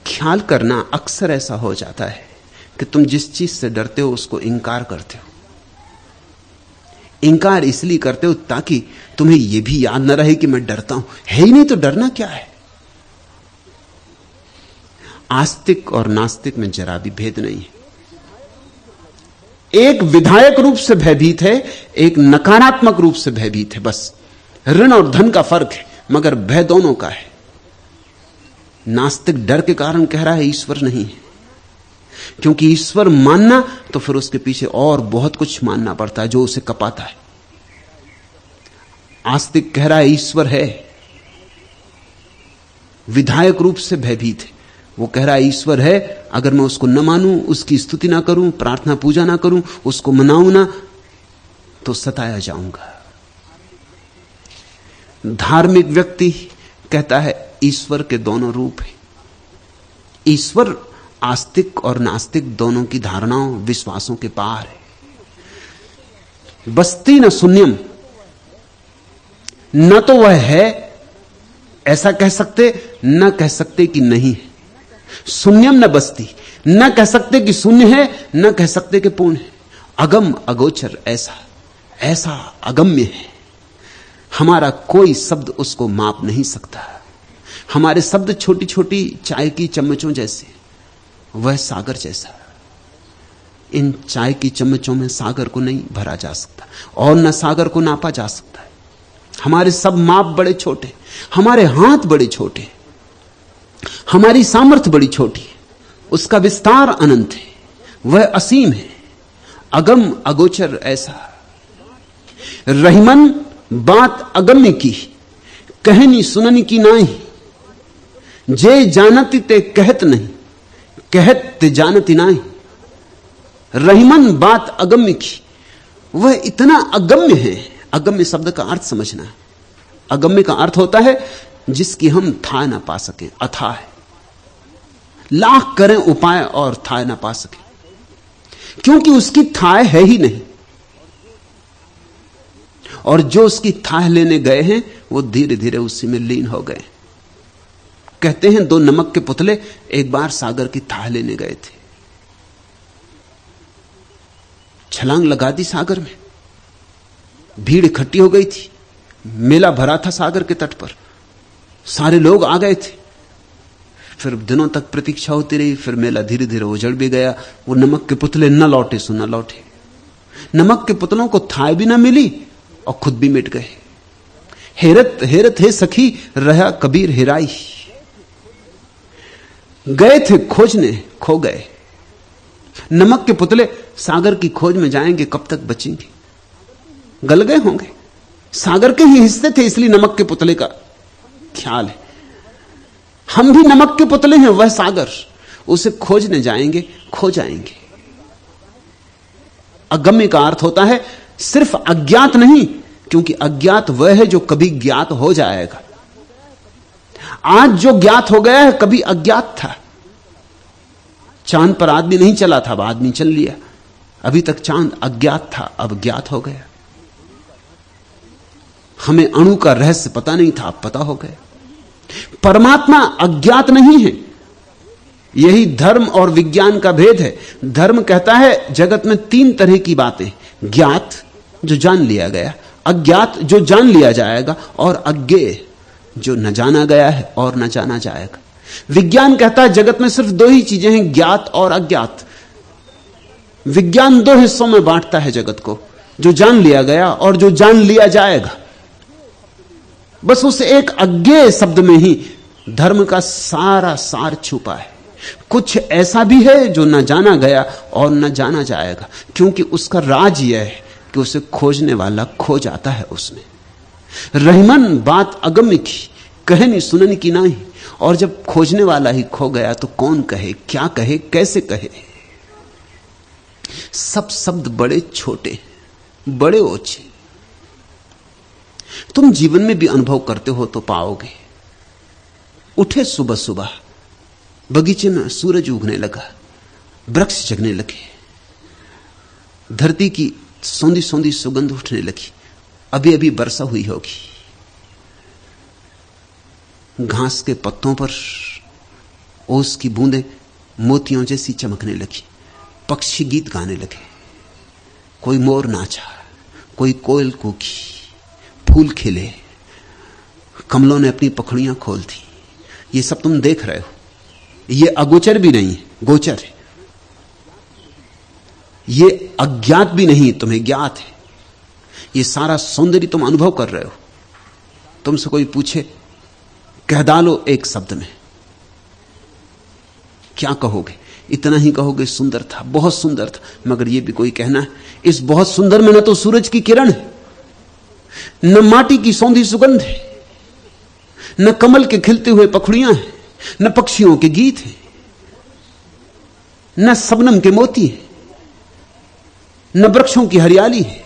ख्याल करना अक्सर ऐसा हो जाता है कि तुम जिस चीज से डरते हो उसको इंकार करते हो। इंकार इसलिए करते हो ताकि तुम्हें यह भी याद न रहे कि मैं डरता हूं। है ही नहीं तो डरना क्या है। आस्तिक और नास्तिक में जरा भी भेद नहीं है। एक विधायक रूप से भयभीत है, एक नकारात्मक रूप से भयभीत है। बस ऋण और धन का फर्क है, मगर भय दोनों का है। नास्तिक डर के कारण कह रहा है ईश्वर नहीं है, क्योंकि ईश्वर मानना तो फिर उसके पीछे और बहुत कुछ मानना पड़ता है जो उसे कपाता है। आस्तिक कह रहा है ईश्वर है, विधायक रूप से भयभीत है। वो कह रहा है ईश्वर है, अगर मैं उसको न मानूं, उसकी स्तुति ना करूं, प्रार्थना पूजा ना करूं, उसको मनाऊं ना, तो सताया जाऊंगा। धार्मिक व्यक्ति कहता है ईश्वर के दोनों रूप हैं। ईश्वर आस्तिक और नास्तिक दोनों की धारणाओं, विश्वासों के पार है। बस्ती न शून्यम, न तो वह है ऐसा कह सकते, न कह सकते कि नहीं है। शून्यम न बस्ती, न कह सकते कि शून्य है, न कह सकते कि पूर्ण है। अगम अगोचर, ऐसा ऐसा अगम्य है, हमारा कोई शब्द उसको माप नहीं सकता। हमारे शब्द छोटी छोटी चाय की चम्मचों जैसे, वह सागर जैसा। इन चाय की चम्मचों में सागर को नहीं भरा जा सकता और न सागर को नापा जा सकता है। हमारे सब माप बड़े छोटे, हमारे हाथ बड़े छोटे, हमारी सामर्थ्य बड़ी छोटी है, उसका विस्तार अनंत है, वह असीम है। अगम अगोचर ऐसा। रहीमन बात अगम्य की, कहनी सुननी की नाही। जे जानती ते कहत नहीं, कहत ते जानती नाही। रहीमन बात अगम्य की, वह इतना अगम्य है। अगम्य शब्द का अर्थ समझना। अगम्य का अर्थ होता है जिसकी हम था ना पा सके, अथाह है। लाख करें उपाय और था ना पा सके, क्योंकि उसकी थाह है ही नहीं। और जो उसकी थाह लेने गए हैं वो धीरे धीरे उसी में लीन हो गए। कहते हैं दो नमक के पुतले एक बार सागर की थाह लेने गए थे। छलांग लगा दी सागर में, भीड़ इकट्ठी हो गई थी, मेला भरा था सागर के तट पर, सारे लोग आ गए थे। फिर दिनों तक प्रतीक्षा होती रही, फिर मेला धीरे धीरे उजड़ भी गया। वो नमक के पुतले न लौटे सो न लौटे। नमक के पुतलों को थाह भी ना मिली और खुद भी मिट गए। हेरत हेरत हे सखी रहा कबीर हिराई। गए थे खोजने खो गए। नमक के पुतले सागर की खोज में जाएंगे, कब तक बचेंगे? गल गए होंगे। सागर के ही हिस्से थे, इसलिए नमक के पुतले का ख्याल है। हम भी नमक के पुतले हैं, वह सागर, उसे खोजने जाएंगे, खो जाएंगे। अगम्य का अर्थ होता है सिर्फ अज्ञात नहीं, क्योंकि अज्ञात वह है जो कभी ज्ञात हो जाएगा। आज जो ज्ञात हो गया है कभी अज्ञात था। चांद पर आदमी नहीं चला था, अब आदमी चल लिया। अभी तक चांद अज्ञात था, अब ज्ञात हो गया। हमें अणु का रहस्य पता नहीं था, अब पता हो गया। परमात्मा अज्ञात नहीं है। यही धर्म और विज्ञान का भेद है। धर्म कहता है जगत में तीन तरह की बातें, ज्ञात जो जान लिया गया, अज्ञात जो जान लिया जाएगा, और अज्ञेय जो न जाना गया है और न जाना जाएगा। विज्ञान कहता है जगत में सिर्फ दो ही चीजें हैं, ज्ञात और अज्ञात। विज्ञान दो हिस्सों में बांटता है जगत को, जो जान लिया गया और जो जान लिया जाएगा। बस उस एक अज्ञेय शब्द में ही धर्म का सारा सार छुपा है। कुछ ऐसा भी है जो न जाना गया और न जाना जाएगा, क्योंकि उसका राज यह है कि उसे खोजने वाला खो जाता है उसमें। रहीमन बात अगम्य की, कहनी सुनन की नहीं, और जब खोजने वाला ही खो गया तो कौन कहे, क्या कहे, कैसे कहे। सब शब्द बड़े छोटे, बड़े ओछे। तुम जीवन में भी अनुभव करते हो तो पाओगे। उठे सुबह सुबह, बगीचे में सूरज उगने लगा, वृक्ष जगने लगे, धरती की सौंधी सौंधी सुगंध उठने लगी। अभी अभी वर्षा हुई होगी। घास के पत्तों पर ओस की बूंदें मोतियों जैसी चमकने लगी। पक्षी गीत गाने लगे, कोई मोर नाचा, कोई कोयल कूकी, फूल खिले, कमलों ने अपनी पखड़ियां खोल दी। ये सब तुम देख रहे हो। ये अगोचर भी नहीं, गोचर है। ये अज्ञात भी नहीं, तुम्हें ज्ञात है। ये सारा सौंदर्य तुम अनुभव कर रहे हो। तुमसे कोई पूछे कह डालो एक शब्द में, क्या कहोगे? इतना ही कहोगे सुंदर था, बहुत सुंदर था। मगर यह भी कोई कहना है इस बहुत सुंदर में न तो सूरज की किरण है, न माटी की सौंधी सुगंध है, न कमल के खिलते हुए पखड़ियां हैं, न पक्षियों के गीत हैं, न सबनम के मोती है, न वृक्षों की हरियाली है,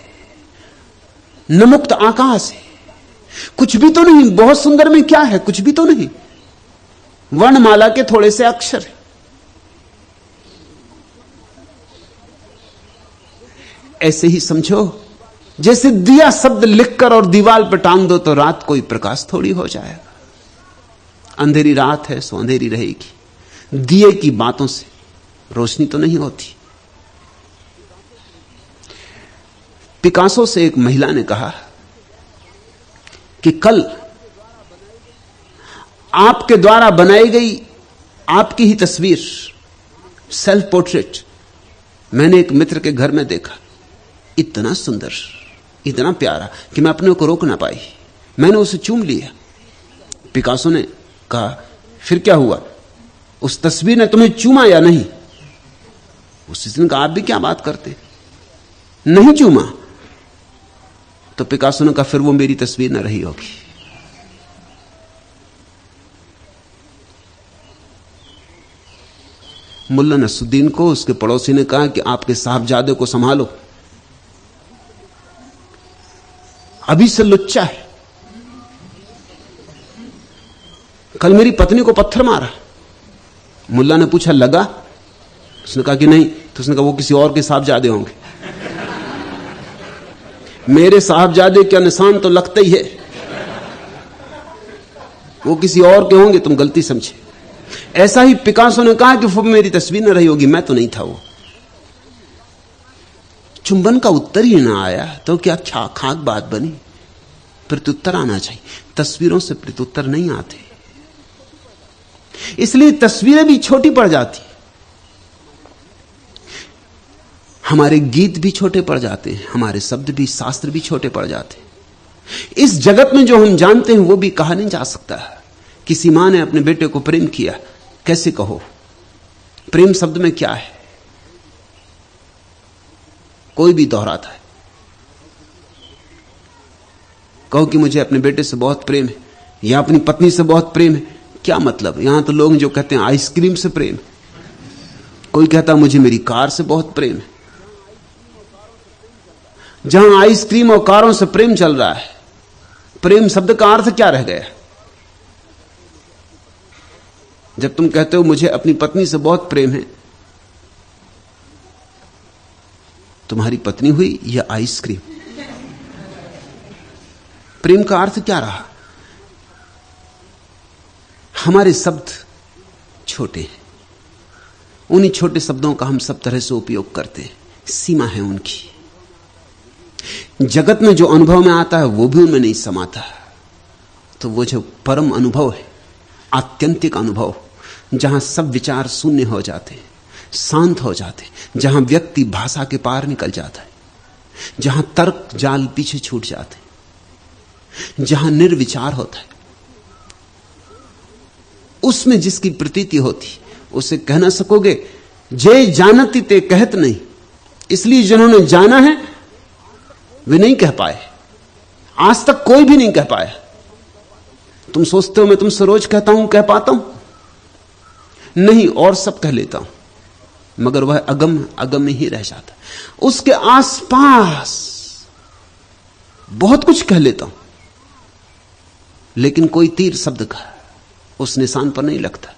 न मुक्त आकाश है। कुछ भी तो नहीं। बहुत सुंदर में क्या है? कुछ भी तो नहीं। वर्णमाला के थोड़े से अक्षर है। ऐसे ही समझो जैसे दिया शब्द लिखकर और दीवार पर टांग दो तो रात कोई प्रकाश थोड़ी हो जाएगा। अंधेरी रात है सो अंधेरी रहेगी। दिए की बातों से रोशनी तो नहीं होती। पिकासो से एक महिला ने कहा कि कल आपके द्वारा बनाई गई आपकी ही तस्वीर, सेल्फ पोर्ट्रेट, मैंने एक मित्र के घर में देखा। इतना सुंदर, इतना प्यारा कि मैं अपने को रोक ना पाई। मैंने उसे चूम लिया। पिकासो ने कहा फिर क्या हुआ? उस तस्वीर ने तुम्हें चूमा या नहीं? उसने कहा आप भी क्या बात करते, नहीं चूमा। तो पिकासो ने कहा फिर वो मेरी तस्वीर न रही होगी। मुल्ला नसरुद्दीन को उसके पड़ोसी ने कहा कि आपके साहबजादे को संभालो, अभी से लुच्चा है। कल मेरी पत्नी को पत्थर मारा। मुल्ला ने पूछा लगा? उसने कहा कि नहीं। तो उसने कहा वो किसी और के साहबजादे होंगे। मेरे साहबजादे का निशान तो लगता ही है, वो किसी और के होंगे, तुम गलती समझे। ऐसा ही पिकासो ने कहा कि वो मेरी तस्वीर न रही होगी, मैं तो नहीं था वो। चुंबन का उत्तर ही ना आया तो क्या खाक बात बनी? प्रत्युत्तर आना चाहिए। तस्वीरों से प्रत्युत्तर नहीं आते, इसलिए तस्वीरें भी छोटी पड़ जाती। हमारे गीत भी छोटे पड़ जाते हैं, हमारे शब्द भी, शास्त्र भी छोटे पड़ जाते हैं। इस जगत में जो हम जानते हैं वो भी कहा नहीं जा सकता। किसी मां ने अपने बेटे को प्रेम किया, कैसे कहो? प्रेम शब्द में क्या है? कोई भी दोहराता है। कहो कि मुझे अपने बेटे से बहुत प्रेम है या अपनी पत्नी से बहुत प्रेम है, क्या मतलब? यहां तो लोग जो कहते हैं आइसक्रीम से प्रेम, कोई कहता मुझे मेरी कार से बहुत प्रेम है। जहां आइसक्रीम और कारों से प्रेम चल रहा है, प्रेम शब्द का अर्थ क्या रह गया? जब तुम कहते हो मुझे अपनी पत्नी से बहुत प्रेम है, तुम्हारी पत्नी हुई या आइसक्रीम? प्रेम का अर्थ क्या रहा? हमारे शब्द छोटे हैं, उन्हीं छोटे शब्दों का हम सब तरह से उपयोग करते हैं, सीमा है उनकी। जगत में जो अनुभव में आता है वो भी उनमें नहीं समाता। तो वो जो परम अनुभव है, आत्यंतिक अनुभव, जहां सब विचार शून्य हो जाते हैं, शांत हो जाते हैं, जहां व्यक्ति भाषा के पार निकल जाता है, जहां तर्क जाल पीछे छूट जाते हैं, जहां निर्विचार होता है, उसमें जिसकी प्रतीति होती उसे कह ना सकोगे जे जानती ते कहत नहीं। इसलिए जिन्होंने जाना है वे नहीं कह पाए, आज तक कोई भी नहीं कह पाया। तुम सोचते हो मैं तुमसे रोज कहता हूं, कह पाता हूं? नहीं, और सब कह लेता हूं, मगर वह अगम अगम में ही रह जाता। उसके आसपास बहुत कुछ कह लेता हूं, लेकिन कोई तीर शब्द का उस निशान पर नहीं लगता।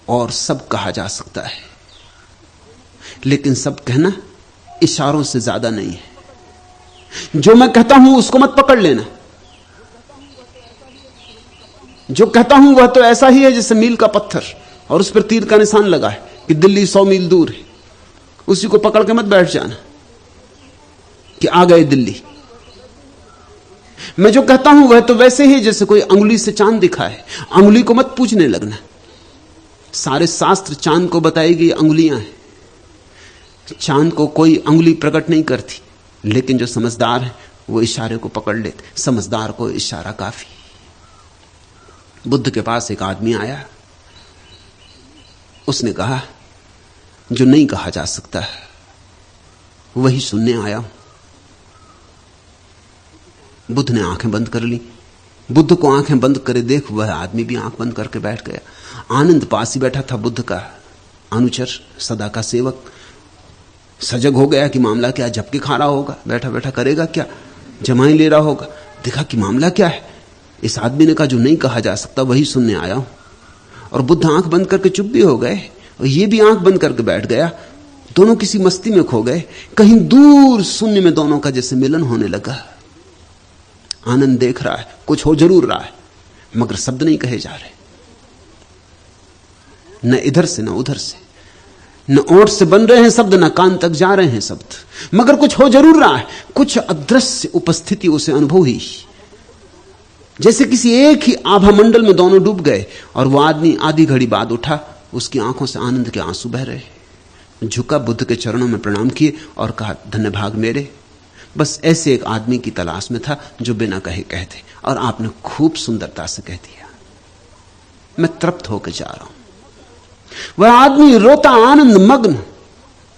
और सब कहा जा सकता है, लेकिन सब कहना इशारों से ज्यादा नहीं है। जो मैं कहता हूं उसको मत पकड़ लेना। जो कहता हूं वह तो ऐसा ही है जैसे मील का पत्थर और उस पर तीर का निशान लगा है कि दिल्ली 100 मील दूर है। उसी को पकड़ के मत बैठ जाना कि आ गए दिल्ली। मैं जो कहता हूं वह तो वैसे ही जैसे कोई अंगुली से चांद दिखा है। अंगुली को मत पूछने लगना। सारे शास्त्र चांद को बताई गई अंगुलियां हैं। चांद को कोई अंगुली प्रकट नहीं करती, लेकिन जो समझदार है वो इशारे को पकड़ लेते। समझदार को इशारा काफी। बुद्ध के पास एक आदमी आया, उसने कहा जो नहीं कहा जा सकता वही सुनने आया हूं। बुद्ध ने आंखें बंद कर ली। बुद्ध को आंखें बंद करे देख वह आदमी भी आंख बंद करके बैठ गया। आनंद पास ही बैठा था, बुद्ध का अनुचर, सदा का सेवक, सजग हो गया कि मामला क्या, झपकी खा रहा होगा, बैठा बैठा करेगा क्या, जमाई ले रहा होगा। देखा कि मामला क्या है। इस आदमी ने कहा जो नहीं कहा जा सकता वही सुनने आया हूं। और बुद्ध आंख बंद करके चुप भी हो गए और ये भी आंख बंद करके बैठ गया। दोनों किसी मस्ती में खो गए। कहीं दूर शून्य में दोनों का जैसे मिलन होने लगा। आनंद देख रहा है, कुछ हो जरूर रहा है, मगर शब्द नहीं कहे जा रहे, न इधर से न उधर से, न ओंठ से बन रहे हैं शब्द, न कान तक जा रहे हैं शब्द, मगर कुछ हो जरूर रहा है। कुछ अदृश्य उपस्थिति उसे अनुभव हुई, जैसे किसी एक ही आभा मंडल में दोनों डूब गए। और वो आदमी आधी घड़ी बाद उठा, उसकी आंखों से आनंद के आंसू बह रहे। झुका, बुद्ध के चरणों में प्रणाम किए और कहा धन्य भाग मेरे, बस ऐसे एक आदमी की तलाश में था जो बिना कहे कहते, और आपने खूब सुंदरता से कह दिया। मैं तृप्त होकर जा रहा हूं। वह आदमी रोता आनंद मग्न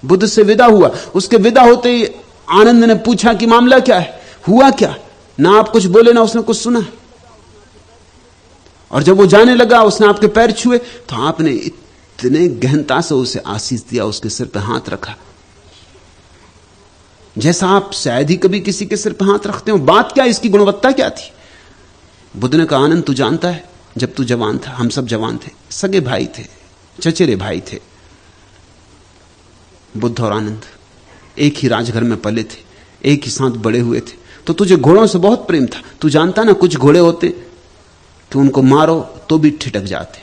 बुद्ध से विदा हुआ। उसके विदा होते ही आनंद ने पूछा कि मामला क्या है, हुआ क्या? ना आप कुछ बोले ना उसने कुछ सुना। और जब वो जाने लगा, उसने आपके पैर छुए तो आपने इतने गहनता से उसे आशीष दिया, उसके सिर पर हाथ रखा जैसा आप शायद ही कभी किसी के सिर पर हाथ रखते हो। बात क्या, इसकी गुणवत्ता क्या थी? बुद्ध ने कहा आनंद तू जानता है, जब तू जवान था, हम सब जवान थे, सगे भाई थे, चचेरे भाई थे। बुद्ध और आनंद एक ही राजघर में पले थे, एक ही साथ बड़े हुए थे। तो तुझे घोड़ों से बहुत प्रेम था। तू जानता ना, कुछ घोड़े होते कि उनको मारो तो भी ठिठक जाते,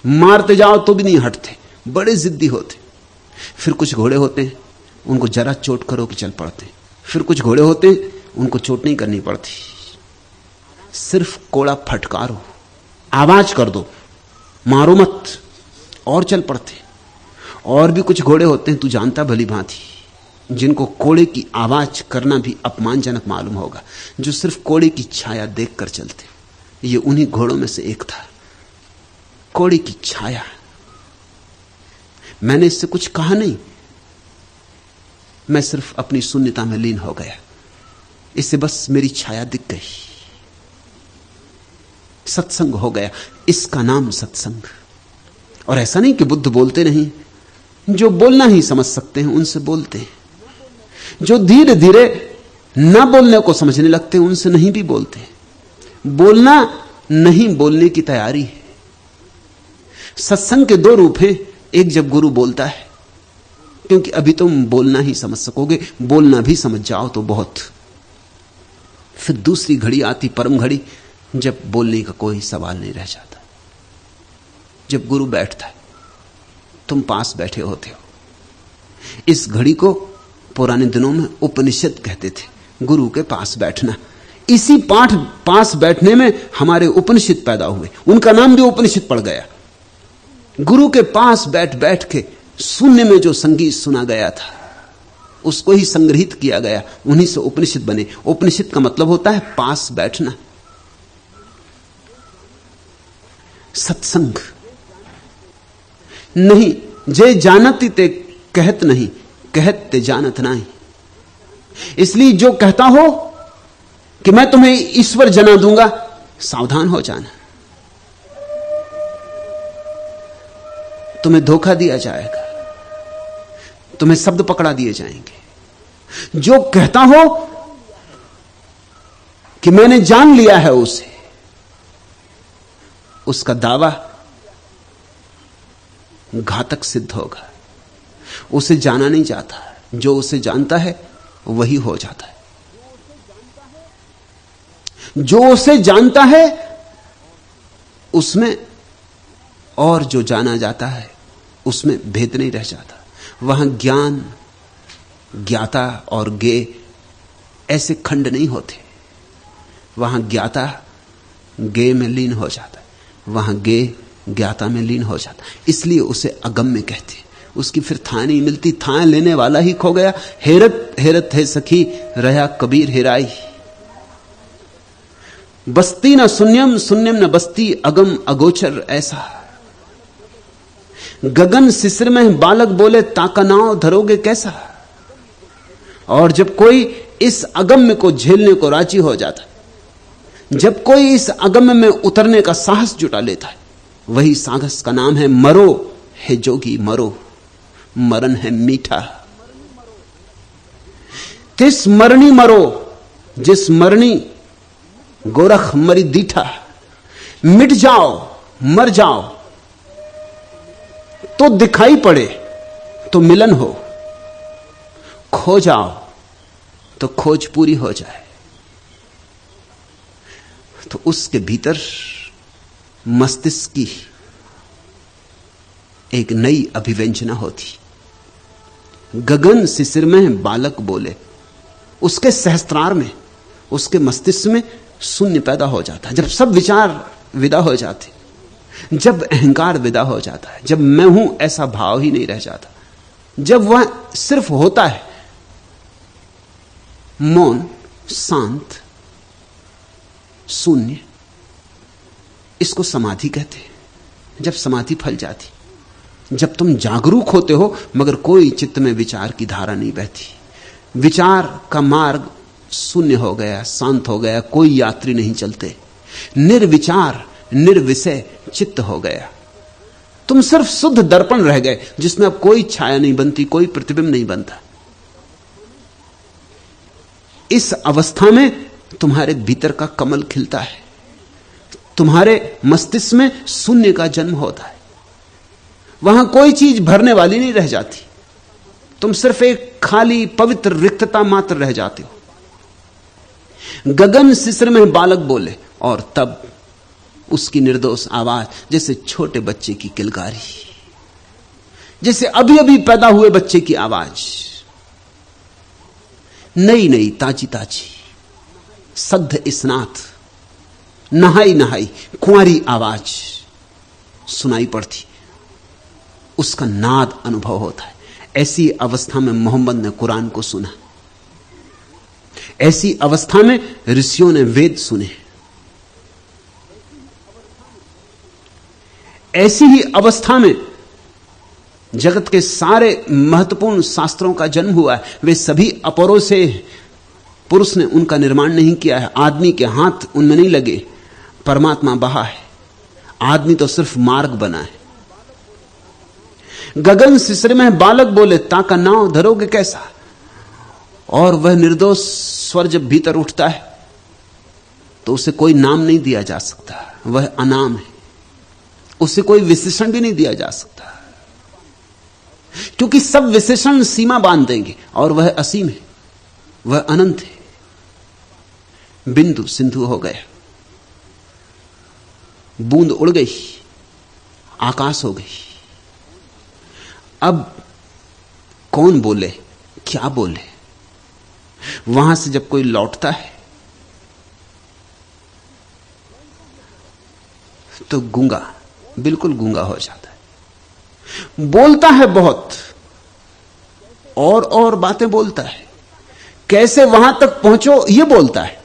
मारते जाओ तो भी नहीं हटते, बड़े जिद्दी होते। फिर कुछ घोड़े होते हैं उनको जरा चोट करो कि चल पड़ते। फिर कुछ घोड़े होते हैं उनको चोट नहीं करनी पड़ती, सिर्फ कोड़ा फटकारो, आवाज कर दो, मारो मत, और चल पड़ते। और भी कुछ घोड़े होते हैं, तू जानता भली भांति, जिनको कोड़े की आवाज करना भी अपमानजनक मालूम होगा, जो सिर्फ कोड़े की छाया देखकर चलते। ये उन्हीं घोड़ों में से एक था, कोड़े की छाया। मैंने इससे कुछ कहा नहीं, मैं सिर्फ अपनी शून्यता में लीन हो गया। इससे बस मेरी छाया दिख गई, सत्संग हो गया। इसका नाम सत्संग। और ऐसा नहीं कि बुद्ध बोलते नहीं, जो बोलना ही समझ सकते हैं उनसे बोलते हैं, जो धीरे धीरे ना बोलने को समझने लगते हैं उनसे नहीं भी बोलते। बोलना नहीं बोलने की तैयारी है। सत्संग के दो रूप हैं, एक जब गुरु बोलता है, क्योंकि अभी तुम बोलना ही समझ सकोगे, बोलना भी समझ जाओ तो बहुत। फिर दूसरी घड़ी आती, परम घड़ी, जब बोलने का कोई सवाल नहीं रह जाता। जब गुरु बैठता है, तुम पास बैठे होते हो। इस घड़ी को पुराने दिनों में उपनिषद कहते थे, गुरु के पास बैठना। इसी पाठ पास बैठने में हमारे उपनिषद पैदा हुए, उनका नाम भी उपनिषद पड़ गया। गुरु के पास बैठ बैठ के शून्य में जो संगीत सुना गया था उसको ही संग्रहित किया गया, उन्हीं से उपनिषद बने। उपनिषद का मतलब होता है पास बैठना। सत्संग नहीं, जे जानती ते कहत नहीं, कहत ते जानत नहीं। इसलिए जो कहता हो कि मैं तुम्हें ईश्वर जना दूंगा, सावधान हो जाना, तुम्हें धोखा दिया जाएगा, तुम्हें शब्द पकड़ा दिए जाएंगे। जो कहता हो कि मैंने जान लिया है उसे, उसका दावा घातक सिद्ध होगा। उसे जाना नहीं जाता, जो उसे जानता है वही हो जाता है। जो उसे जानता है उसमें और जो जाना जाता है उसमें भेद नहीं रह जाता। वहां ज्ञान, ज्ञाता और ज्ञेय ऐसे खंड नहीं होते। वहां ज्ञाता ज्ञेय में लीन हो जाता है, वहां ज्ञेय ज्ञाता में लीन हो जाता है। इसलिए उसे अगम्य कहते हैं। उसकी फिर थाह नहीं मिलती, थाह लेने वाला ही खो गया। हेरत हेरत है सखी, रहा कबीर हेराई। बस्ती न शून्यम, शून्यम न बस्ती, अगम अगोचर ऐसा। गगन शिशिर में बालक बोले, ताका नाव धरोगे कैसा। और जब कोई इस अगम्य को झेलने को राजी हो जाता, जब कोई इस अगम्य में उतरने का साहस जुटा लेता है, वही साहस का नाम है मरो है जोगी मरो। मरण है मीठा। तिस मरणी मरो, जिस मरणी गोरख मरी दीठा। मिट जाओ, मर जाओ तो दिखाई पड़े तो मिलन हो, खो जाओ तो खोज पूरी हो जाए। तो उसके भीतर मस्तिष्क की एक नई अभिव्यंजना होती। गगन शिशिर में बालक बोले, उसके सहस्त्रार में, उसके मस्तिष्क में शून्य पैदा हो जाता है। जब सब विचार विदा हो जाते, जब अहंकार विदा हो जाता है, जब मैं हूं ऐसा भाव ही नहीं रह जाता, जब वह सिर्फ होता है, मौन, शांत, शून्य, इसको समाधि कहते हैं। जब समाधि फल जाती, जब तुम जागरूक होते हो मगर कोई चित्त में विचार की धारा नहीं बहती, विचार का मार्ग शून्य हो गया, शांत हो गया, कोई यात्री नहीं चलते, निर्विचार निर्विषय चित्त हो गया। तुम सिर्फ शुद्ध दर्पण रह गए जिसमें अब कोई छाया नहीं बनती, कोई प्रतिबिंब नहीं बनता। इस अवस्था में तुम्हारे भीतर का कमल खिलता है, तुम्हारे मस्तिष्क में शून्य का जन्म होता है। वहां कोई चीज भरने वाली नहीं रह जाती, तुम सिर्फ एक खाली पवित्र रिक्तता मात्र रह जाते हो। गगन शिशिर में बालक बोले, और तब उसकी निर्दोष आवाज जैसे छोटे बच्चे की किलकारी, जैसे अभी अभी पैदा हुए बच्चे की आवाज, नई नई ताजी ताजी, सद्ध स्नात, नहाई नहाई कुंवारी आवाज सुनाई पड़ती। उसका नाद अनुभव होता है। ऐसी अवस्था में मोहम्मद ने कुरान को सुना, ऐसी अवस्था में ऋषियों ने वेद सुने, ऐसी ही अवस्था में जगत के सारे महत्वपूर्ण शास्त्रों का जन्म हुआ है। वे सभी अपरों से, पुरुष ने उनका निर्माण नहीं किया है, आदमी के हाथ उनमें नहीं लगे, परमात्मा बहा है, आदमी तो सिर्फ मार्ग बना है। गगन सिसरे में बालक बोले, ताका नाव धरोगे कैसा, और वह निर्दोष स्वर जब भीतर उठता है तो उसे कोई नाम नहीं दिया जा सकता, वह अनाम है, उसे कोई विशेषण भी नहीं दिया जा सकता, क्योंकि सब विशेषण सीमा बांध देंगे, और वह असीम है, वह अनंत है। बिंदु सिंधु हो गया, बूंद उड़ गई, आकाश हो गई। अब कौन बोले, क्या बोले? वहां से जब कोई लौटता है तो गूंगा, बिल्कुल गूंगा हो जाता है। बोलता है बहुत, और बातें बोलता है, कैसे वहां तक पहुंचो ये बोलता है,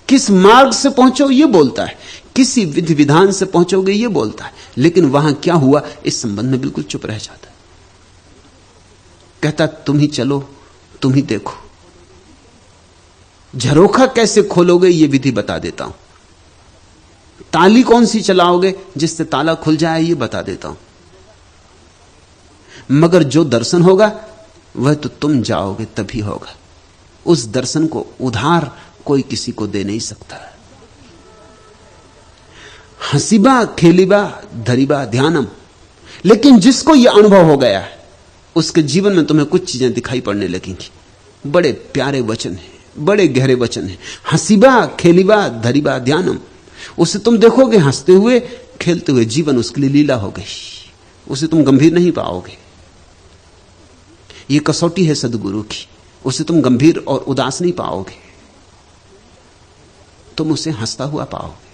किस मार्ग से पहुंचो ये बोलता है, किसी विधि विधान से पहुंचोगे ये बोलता है, लेकिन वहां क्या हुआ इस संबंध में बिल्कुल चुप रह जाता है। कहता तुम ही चलो, तुम ही देखो, झरोखा कैसे खोलोगे ये विधि बता देता हूं, ताली कौन सी चलाओगे जिससे ताला खुल जाए ये बता देता हूं, मगर जो दर्शन होगा वह तो तुम जाओगे तभी होगा। उस दर्शन को उधार कोई किसी को दे नहीं सकता। हंसीबा खेलीबा धरीबा ध्यानम, लेकिन जिसको यह अनुभव हो गया है उसके जीवन में तुम्हें कुछ चीजें दिखाई पड़ने लगेंगी। बड़े प्यारे वचन हैं, बड़े गहरे वचन हैं। हंसीबा खेलीबा धरीबा ध्यानम, उसे तुम देखोगे हंसते हुए खेलते हुए, जीवन उसके लिए लीला हो गई, उसे तुम गंभीर नहीं पाओगे। यह कसौटी है सदगुरु की, उसे तुम गंभीर और उदास नहीं पाओगे, तुम उसे हंसता हुआ पाओगे।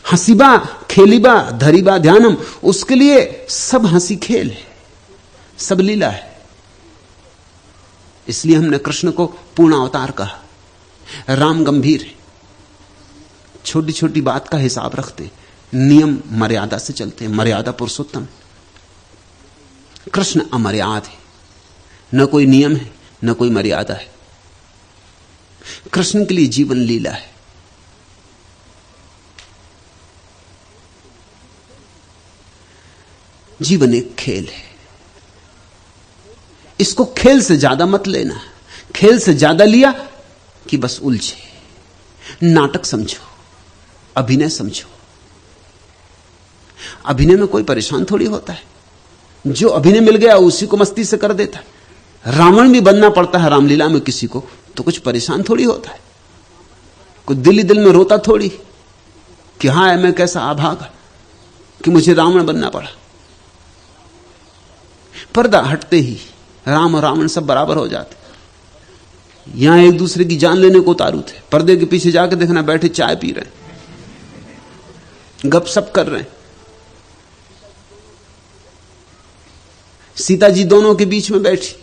हंसीबा खेलीबा धरीबा ध्यानम, उसके लिए सब हंसी खेल है, सब लीला है। इसलिए हमने कृष्ण को पूर्ण अवतार कहा। राम गंभीर है, छोटी छोटी बात का हिसाब रखते, नियम मर्यादा से चलते, मर्यादा पुरुषोत्तम। कृष्ण अमर्याद है, न कोई नियम है न कोई मर्यादा है। कृष्ण के लिए जीवन लीला है। जीवन एक खेल है, इसको खेल से ज्यादा मत लेना। खेल से ज्यादा लिया कि बस उलझे। नाटक समझो, अभिनय समझो। अभिनय में कोई परेशान थोड़ी होता है, जो अभिनय मिल गया उसी को मस्ती से कर देता है। रावण भी बनना पड़ता है रामलीला में किसी को, तो कुछ परेशान थोड़ी होता है, कुछ दिल ही दिल में रोता थोड़ी कि हां मैं कैसा अभागा कि मुझे रावण बनना पड़ा। पर्दा हटते ही राम और रावण सब बराबर हो जाते। यहां एक दूसरे की जान लेने को उतारू थे, पर्दे के पीछे जाकर देखना बैठे चाय पी रहे, गपशप कर रहे हैं। सीता जी दोनों के बीच में बैठी,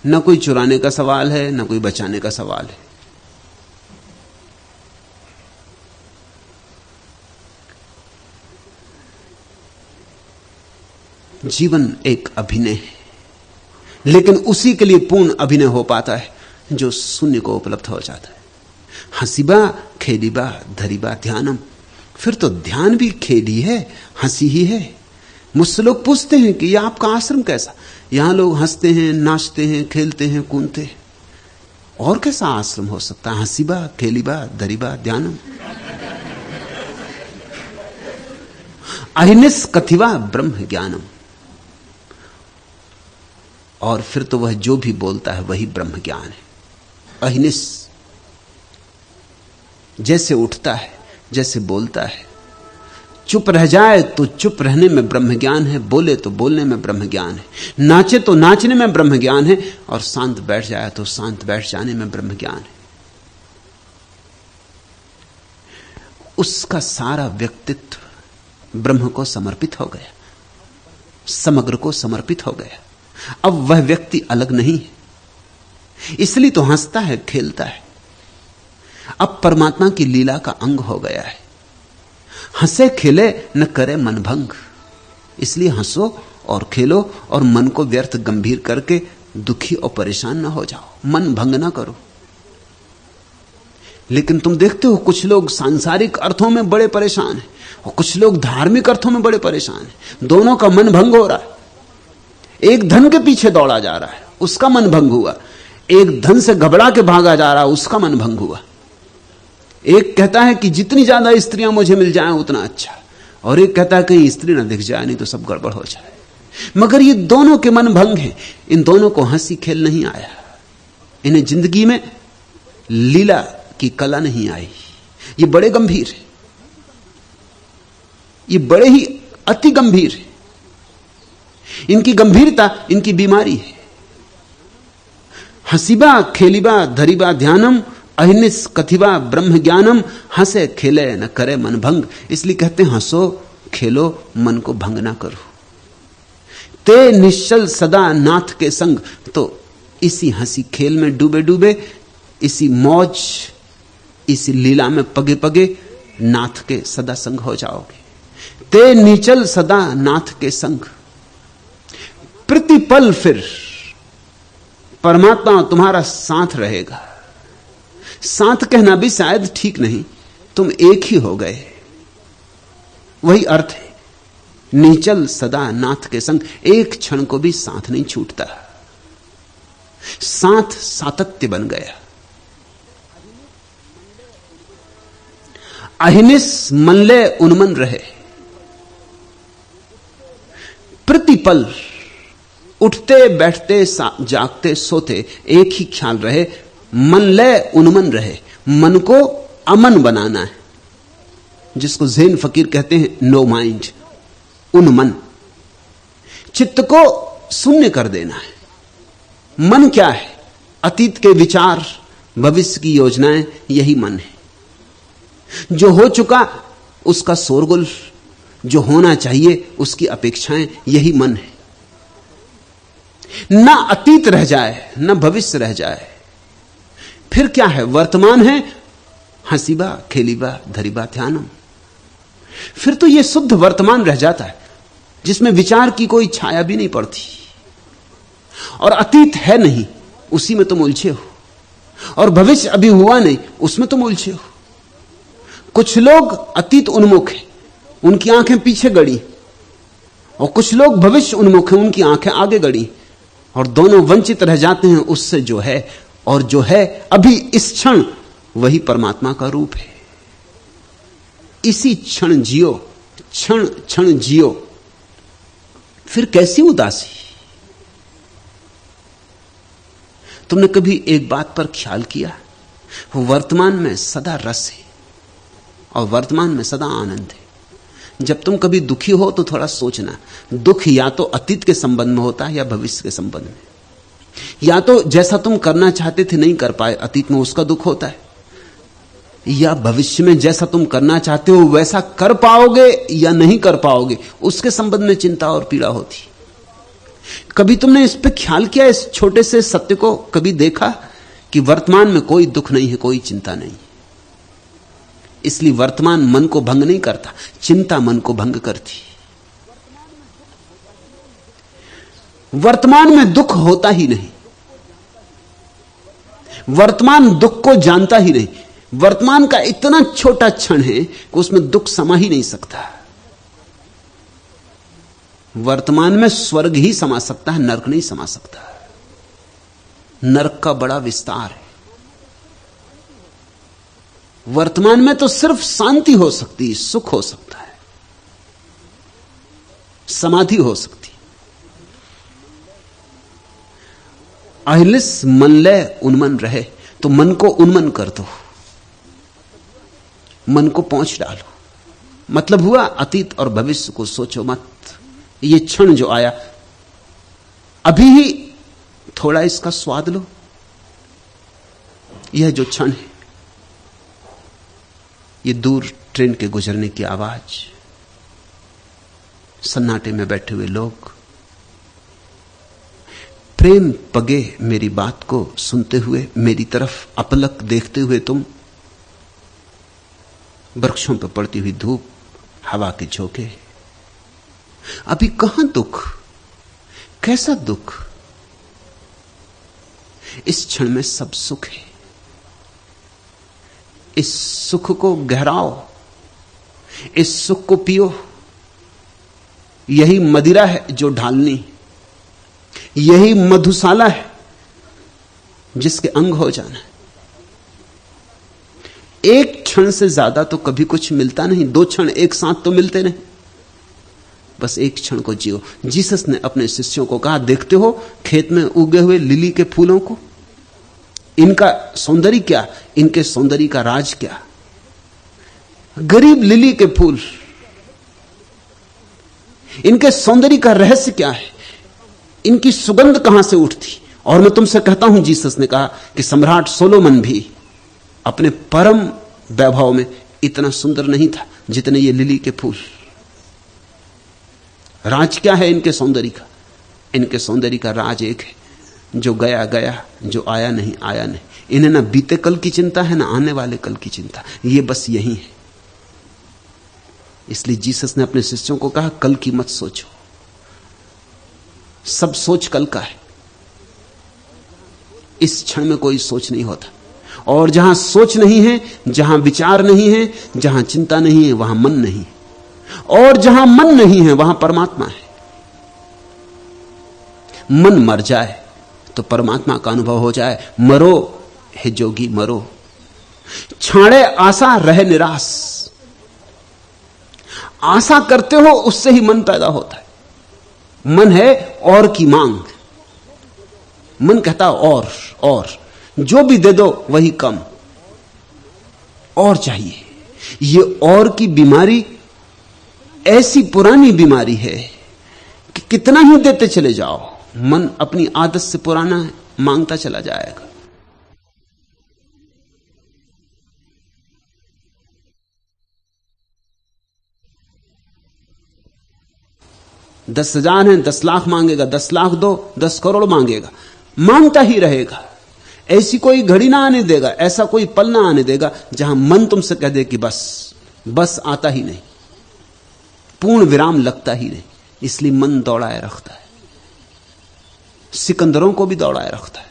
न कोई चुराने का सवाल है न कोई बचाने का सवाल है। जीवन एक अभिनय है, लेकिन उसी के लिए पूर्ण अभिनय हो पाता है जो शून्य को उपलब्ध हो जाता है। हंसीबा खेलीबा धरीबा ध्यानम, फिर तो ध्यान भी खेल ही है, हंसी ही है। मुझसे लोग पूछते हैं कि यह आपका आश्रम कैसा, यहां लोग हंसते हैं, नाचते हैं, खेलते हैं, कूदते हैं, और कैसा आश्रम हो सकता है? हंसीबा खेलीबा धरीबा ध्यानम। अहिनिस कथिवा ब्रह्म ज्ञानम, और फिर तो वह जो भी बोलता है वही ब्रह्म ज्ञान है। अहिनिस, जैसे उठता है, जैसे बोलता है, चुप रह जाए तो चुप रहने में ब्रह्म ज्ञान है, बोले तो बोलने में ब्रह्म ज्ञान है, नाचे तो नाचने में ब्रह्म ज्ञान है, और शांत बैठ जाए तो शांत बैठ जाने में ब्रह्म ज्ञान है। उसका सारा व्यक्तित्व ब्रह्म को समर्पित हो गया, समग्र को समर्पित हो गया। अब वह व्यक्ति अलग नहीं है, इसलिए तो हंसता है, खेलता है। अब परमात्मा की लीला का अंग हो गया है। हंसे खेले न करे मन भंग, इसलिए हंसो और खेलो और मन को व्यर्थ गंभीर करके दुखी और परेशान ना हो जाओ, मन भंग ना करो। लेकिन तुम देखते हो कुछ लोग सांसारिक अर्थों में बड़े परेशान हैं और कुछ लोग धार्मिक अर्थों में बड़े परेशान हैं। दोनों का मन भंग हो रहा है। एक धन के पीछे दौड़ा जा रहा है, उसका मन भंग हुआ। एक धन से घबरा के भागा जा रहा है, उसका मन भंग हुआ। एक कहता है कि जितनी ज्यादा स्त्रियां मुझे मिल जाएं उतना अच्छा, और एक कहता है कहीं स्त्री ना दिख जाए नहीं तो सब गड़बड़ हो जाए। मगर ये दोनों के मन भंग हैं। इन दोनों को हंसी खेल नहीं आया, इन्हें जिंदगी में लीला की कला नहीं आई। ये बड़े गंभीर है, ये बड़े ही अति गंभीर है। इनकी गंभीरता इनकी बीमारी है। हसीबा खेलिबा धरिबा ध्यानम अहिनिस कथिबा ब्रह्म ज्ञानम, हंसे खेले न करे मन भंग। इसलिए कहते हैं हंसो खेलो, मन को भंग ना करो। ते निश्चल सदा नाथ के संग, तो इसी हंसी खेल में डूबे डूबे, इसी मौज इसी लीला में पगे पगे नाथ के सदा संग हो जाओगे। ते निचल सदा नाथ के संग, प्रतिपल फिर परमात्मा तुम्हारा साथ रहेगा। साथ कहना भी शायद ठीक नहीं, तुम एक ही हो गए, वही अर्थ है। नीचल सदा नाथ के संग, एक क्षण को भी साथ नहीं छूटता, साथ सातत्य बन गया। अहिनिस मनले उन्मन रहे, प्रतिपल उठते बैठते जागते सोते एक ही ख्याल रहे। मन ले उन्मन रहे, मन को अमन बनाना है, जिसको ज़ेन फकीर कहते हैं नो माइंड, उन्मन। चित्त को शून्य कर देना है। मन क्या है? अतीत के विचार, भविष्य की योजनाएं, यही मन है। जो हो चुका उसका शोरगुल, जो होना चाहिए उसकी अपेक्षाएं, यही मन है। ना अतीत रह जाए ना भविष्य रह जाए, फिर क्या है? वर्तमान है, हसीबा खेलीबा धरीबा ध्यानम। फिर तो यह शुद्ध वर्तमान रह जाता है, जिसमें विचार की कोई छाया भी नहीं पड़ती, और अतीत है नहीं, उसी में तुम उलझे हो, और भविष्य अभी हुआ नहीं, उसमें तुम उलझे हो। कुछ लोग अतीत उन्मुख हैं, उनकी आंखें पीछे गड़ी, और कुछ लोग भविष्य उन्मुख हैं, उनकी आंखें आगे गड़ी, और दोनों वंचित रह जाते हैं उससे जो है, और जो है अभी इस क्षण वही परमात्मा का रूप है। इसी क्षण जियो, क्षण क्षण जियो, फिर कैसी उदासी। तुमने कभी एक बात पर ख्याल किया? वर्तमान में सदा रस है और वर्तमान में सदा आनंद है। जब तुम कभी दुखी हो तो थोड़ा सोचना, दुख या तो अतीत के संबंध में होता है या भविष्य के संबंध में। या तो जैसा तुम करना चाहते थे नहीं कर पाए, अतीत में उसका दुख होता है, या भविष्य में जैसा तुम करना चाहते हो वैसा कर पाओगे या नहीं कर पाओगे, उसके संबंध में चिंता और पीड़ा होती। कभी तुमने इस पे ख्याल किया, इस छोटे से सत्य को कभी देखा कि वर्तमान में कोई दुख नहीं है, कोई चिंता नहीं। इसलिए वर्तमान मन को भंग नहीं करता, चिंता मन को भंग करती। वर्तमान में दुख होता ही नहीं, वर्तमान दुख को जानता ही नहीं। वर्तमान का इतना छोटा क्षण है कि उसमें दुख समा ही नहीं सकता। वर्तमान में स्वर्ग ही समा सकता है, नरक नहीं समा सकता। नरक का बड़ा विस्तार है। वर्तमान में तो सिर्फ शांति हो सकती है, सुख हो सकता है, समाधि हो सकती। अहिलिस मन ले उन्मन रहे, तो मन को उन्मन कर दो, मन को पहुंच डालो। मतलब हुआ अतीत और भविष्य को सोचो मत। ये क्षण जो आया, अभी ही थोड़ा इसका स्वाद लो। यह जो क्षण है, ये दूर ट्रेन के गुजरने की आवाज, सन्नाटे में बैठे हुए लोग, प्रेम पगे मेरी बात को सुनते हुए, मेरी तरफ अपलक देखते हुए तुम, वृक्षों पर पड़ती हुई धूप, हवा के झोंके। अभी कहां दुख, कैसा दुख? इस क्षण में सब सुख है। इस सुख को गहराओ, इस सुख को पियो। यही मदिरा है जो ढालनी, यही मधुशाला है जिसके अंग हो जाना है। एक क्षण से ज्यादा तो कभी कुछ मिलता नहीं, दो क्षण एक साथ तो मिलते नहीं, बस एक क्षण को जियो। जीसस ने अपने शिष्यों को कहा, देखते हो खेत में उगे हुए लिली के फूलों को, इनका सौंदर्य क्या, इनके सौंदर्य का राज क्या? गरीब लिली के फूल, इनके सौंदर्य का रहस्य क्या है? इनकी सुगंध कहां से उठती? और मैं तुमसे कहता हूं, जीसस ने कहा कि सम्राट सोलोमन भी अपने परम वैभव में इतना सुंदर नहीं था जितने ये लिली के फूल। राज क्या है इनके सौंदर्य का? इनके सौंदर्य का राज एक है, जो गया गया, जो आया नहीं आया नहीं। इन्हें ना बीते कल की चिंता है, ना आने वाले कल की चिंता, ये बस यही है। इसलिए जीसस ने अपने शिष्यों को कहा, कल की मत सोचो, सब सोच कल का है। इस क्षण में कोई सोच नहीं होता, और जहां सोच नहीं है, जहां विचार नहीं है, जहां चिंता नहीं है, वहां मन नहीं है, और जहां मन नहीं है वहां परमात्मा है। मन मर जाए तो परमात्मा का अनुभव हो जाए। मरो हे जोगी मरो, छाड़े आशा रहे निराश। आशा करते हो उससे ही मन पैदा होता है। मन है और की मांग, मन कहता और जो भी दे दो वही कम, और चाहिए। ये और की बीमारी ऐसी पुरानी बीमारी है कि कितना ही देते चले जाओ, मन अपनी आदत से पुराना मांगता चला जाएगा। $10,000 हैं, 10 लाख मांगेगा, 10 लाख दो, 10 करोड़ मांगेगा, मांगता ही रहेगा। ऐसी कोई घड़ी ना आने देगा, ऐसा कोई पल ना आने देगा जहां मन तुमसे कह दे कि बस आता ही नहीं, पूर्ण विराम लगता ही नहीं। इसलिए मन दौड़ाए रखता है, सिकंदरों को भी दौड़ाए रखता है।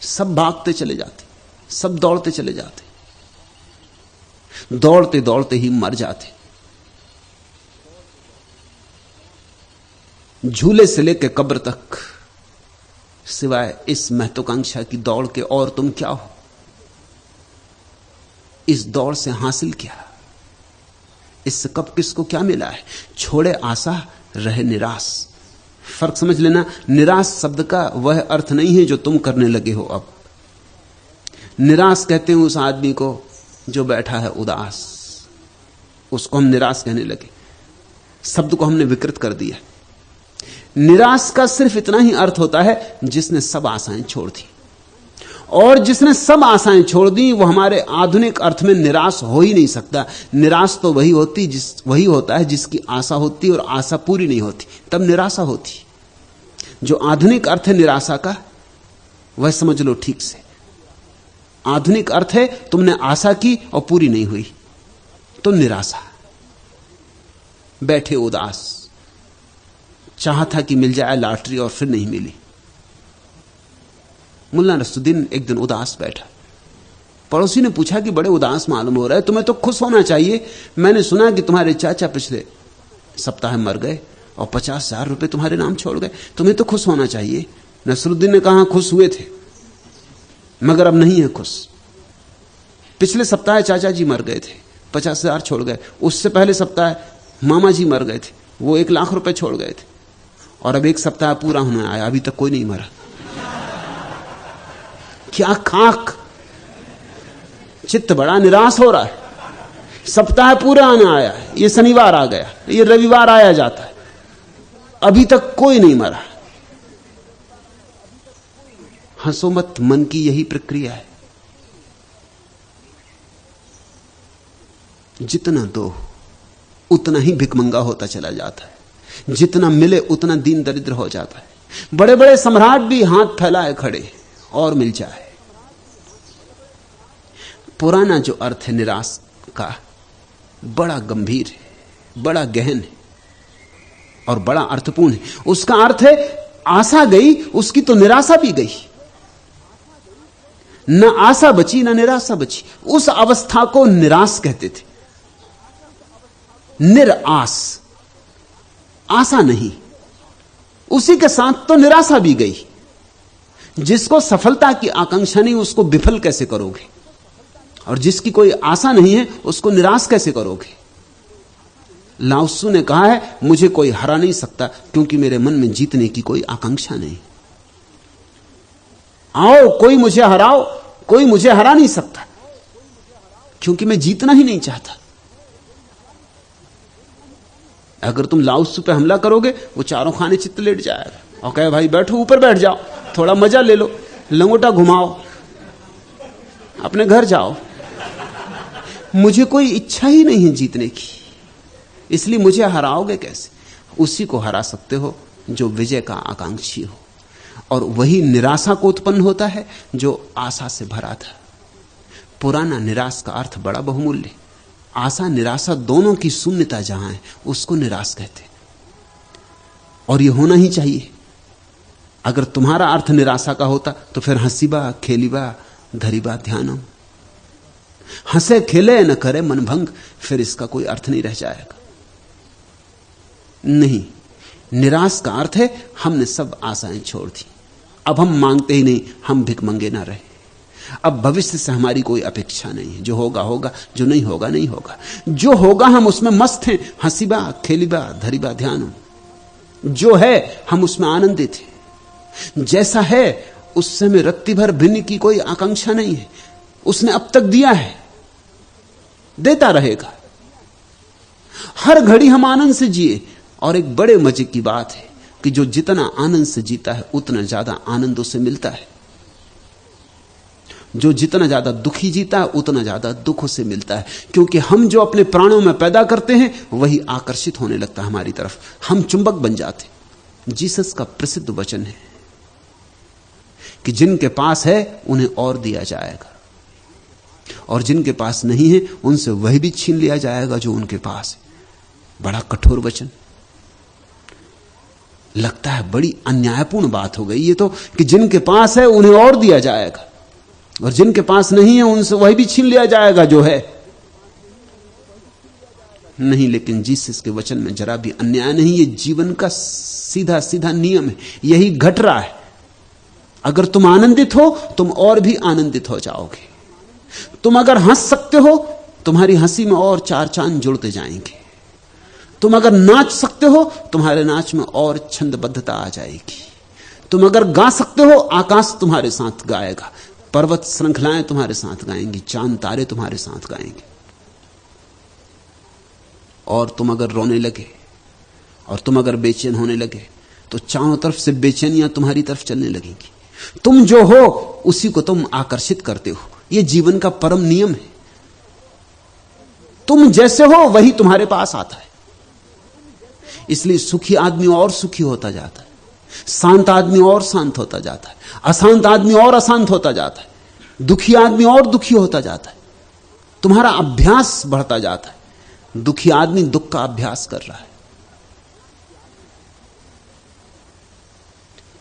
सब भागते चले जाते, सब दौड़ते चले जाते, दौड़ते दौड़ते ही मर जाते। झूले से लेकर कब्र तक सिवाय इस महत्वाकांक्षा की दौड़ के और तुम क्या हो? इस दौड़ से हासिल क्या? इससे कब किसको क्या मिला है? छोड़े आशा रहे निराश। फर्क समझ लेना, निराश शब्द का वह अर्थ नहीं है जो तुम करने लगे हो। अब निराश कहते हैं उस आदमी को जो बैठा है उदास, उसको हम निराश कहने लगे। शब्द को हमने विकृत कर दिया। निराश का सिर्फ इतना ही अर्थ होता है जिसने सब आशाएं छोड़ दी, और जिसने सब आशाएं छोड़ दी वो हमारे आधुनिक अर्थ में निराश हो ही नहीं सकता। निराश तो वही होता है जिसकी आशा होती और आशा पूरी नहीं होती, तब निराशा होती। जो आधुनिक अर्थ है निराशा का, वह समझ लो ठीक से। आधुनिक अर्थ है तुमने आशा की और पूरी नहीं हुई तो निराशा। बैठे उदास, चाहा था कि मिल जाए लॉटरी और फिर नहीं मिली। मुल्ला नसरुद्दीन एक दिन उदास बैठा। पड़ोसी ने पूछा कि बड़े उदास मालूम हो रहा है, तुम्हें तो खुश होना चाहिए। मैंने सुना कि तुम्हारे चाचा पिछले सप्ताह मर गए और 50,000 रुपए तुम्हारे नाम छोड़ गए, तुम्हें तो खुश होना चाहिए। नसरुद्दीन ने कहा, खुश हुए थे मगर अब नहीं है खुश। पिछले सप्ताह चाचा जी मर गए थे, 50,000 छोड़ गए। उससे पहले सप्ताह मामा जी मर गए थे, वो 1 लाख रुपए छोड़ गए थे। और अब 1 सप्ताह पूरा होने आया, अभी तक कोई नहीं मरा। क्या खाक, चित्त बड़ा निराश हो रहा है। सप्ताह पूरा आने आया, ये शनिवार आ गया, ये रविवार आया जाता है, अभी तक कोई नहीं मरा। हंसो मत, मन की यही प्रक्रिया है। जितना दो उतना ही भिकमंगा होता चला जाता है, जितना मिले उतना दीन दरिद्र हो जाता है। बड़े बड़े सम्राट भी हाथ फैलाए खड़े और मिल जाए। पुराना जो अर्थ है निराश का बड़ा गंभीर है, बड़ा गहन है और बड़ा अर्थपूर्ण है। उसका अर्थ है आशा गई, उसकी तो निराशा भी गई। न आशा बची न निराशा बची। उस अवस्था को निराश कहते थे, निराश, आशा नहीं। उसी के साथ तो निराशा भी गई। जिसको सफलता की आकांक्षा नहीं उसको विफल कैसे करोगे, और जिसकी कोई आशा नहीं है उसको निराश कैसे करोगे। लाओ त्सु ने कहा है मुझे कोई हरा नहीं सकता क्योंकि मेरे मन में जीतने की कोई आकांक्षा नहीं। आओ कोई मुझे हराओ, कोई मुझे हरा नहीं सकता क्योंकि मैं जीतना ही नहीं चाहता। अगर तुम लाओ त्सु पे हमला करोगे वो चारों खाने चित्त लेट जाएगा और कहे भाई बैठो, ऊपर बैठ जाओ, थोड़ा मजा ले लो, लंगोटा घुमाओ, अपने घर जाओ। मुझे कोई इच्छा ही नहीं है जीतने की, इसलिए मुझे हराओगे कैसे। उसी को हरा सकते हो जो विजय का आकांक्षी हो, और वही निराशा को उत्पन्न होता है जो आशा से भरा था। पुराना निराश का अर्थ बड़ा बहुमूल्य। आशा निराशा दोनों की शून्यता जहां है उसको निराश कहते, और यह होना ही चाहिए। अगर तुम्हारा अर्थ निराशा का होता तो फिर हंसीबा खेलीबा धरीबा ध्यानम, हंसे खेले न करे मन भंग, फिर इसका कोई अर्थ नहीं रह जाएगा। नहीं, निराश का अर्थ है हमने सब आशाएं छोड़ दी, अब हम मांगते ही नहीं, हम भिखमंगे ना रहे। अब भविष्य से हमारी कोई अपेक्षा नहीं है, जो होगा होगा, जो नहीं होगा नहीं होगा। जो होगा हम उसमें मस्त हैं, हंसीबा खेलीबा धरीबा ध्यानम। जो है हम उसमें आनंदित हैं। जैसा है उससे हमें रत्ती भर भिन्न की कोई आकांक्षा नहीं है। उसने अब तक दिया है, देता रहेगा। हर घड़ी हम आनंद से जिए। और एक बड़े मजे की बात है कि जो जितना आनंद से जीता है उतना ज्यादा आनंद उसे मिलता है। जो जितना ज्यादा दुखी जीता है उतना ज्यादा दुख उसे मिलता है, क्योंकि हम जो अपने प्राणों में पैदा करते हैं वही आकर्षित होने लगता है हमारी तरफ। हम चुंबक बन जाते। जीसस का प्रसिद्ध वचन है कि जिनके पास है उन्हें और दिया जाएगा, और जिनके पास नहीं है उनसे वही भी छीन लिया जाएगा जो उनके पास है। बड़ा कठोर वचन लगता है, बड़ी अन्यायपूर्ण बात हो गई ये तो, कि जिनके पास है उन्हें और दिया जाएगा, और जिनके पास नहीं है उनसे वही भी छीन लिया जाएगा जो है। नहीं, लेकिन जीसस के वचन में जरा भी अन्याय नहीं। ये जीवन का सीधा सीधा नियम है, यही घट रहा है। अगर तुम आनंदित हो तुम और भी आनंदित हो जाओगे। तुम अगर हंस सकते हो तुम्हारी हंसी में और चार चांद जुड़ते जाएंगे। तुम अगर नाच सकते हो तुम्हारे नाच में और छंदबद्धता आ जाएगी। तुम अगर गा सकते हो आकाश तुम्हारे साथ गाएगा, पर्वत श्रृंखलाएं तुम्हारे साथ गाएंगी, चांद तारे तुम्हारे साथ गाएंगे। और तुम अगर रोने लगे और तुम अगर बेचैन होने लगे तो चारों तरफ से बेचैनियां तुम्हारी तरफ चलने लगेंगी। तुम जो हो उसी को तुम आकर्षित करते हो। यह जीवन का परम नियम है। तुम जैसे हो वही तुम्हारे पास आता है। इसलिए सुखी आदमी और सुखी होता जाता है, शांत आदमी और शांत होता जाता है, अशांत आदमी और अशांत होता जाता है, दुखी आदमी और दुखी होता जाता है। तुम्हारा अभ्यास बढ़ता जाता है। दुखी आदमी दुख का अभ्यास कर रहा है।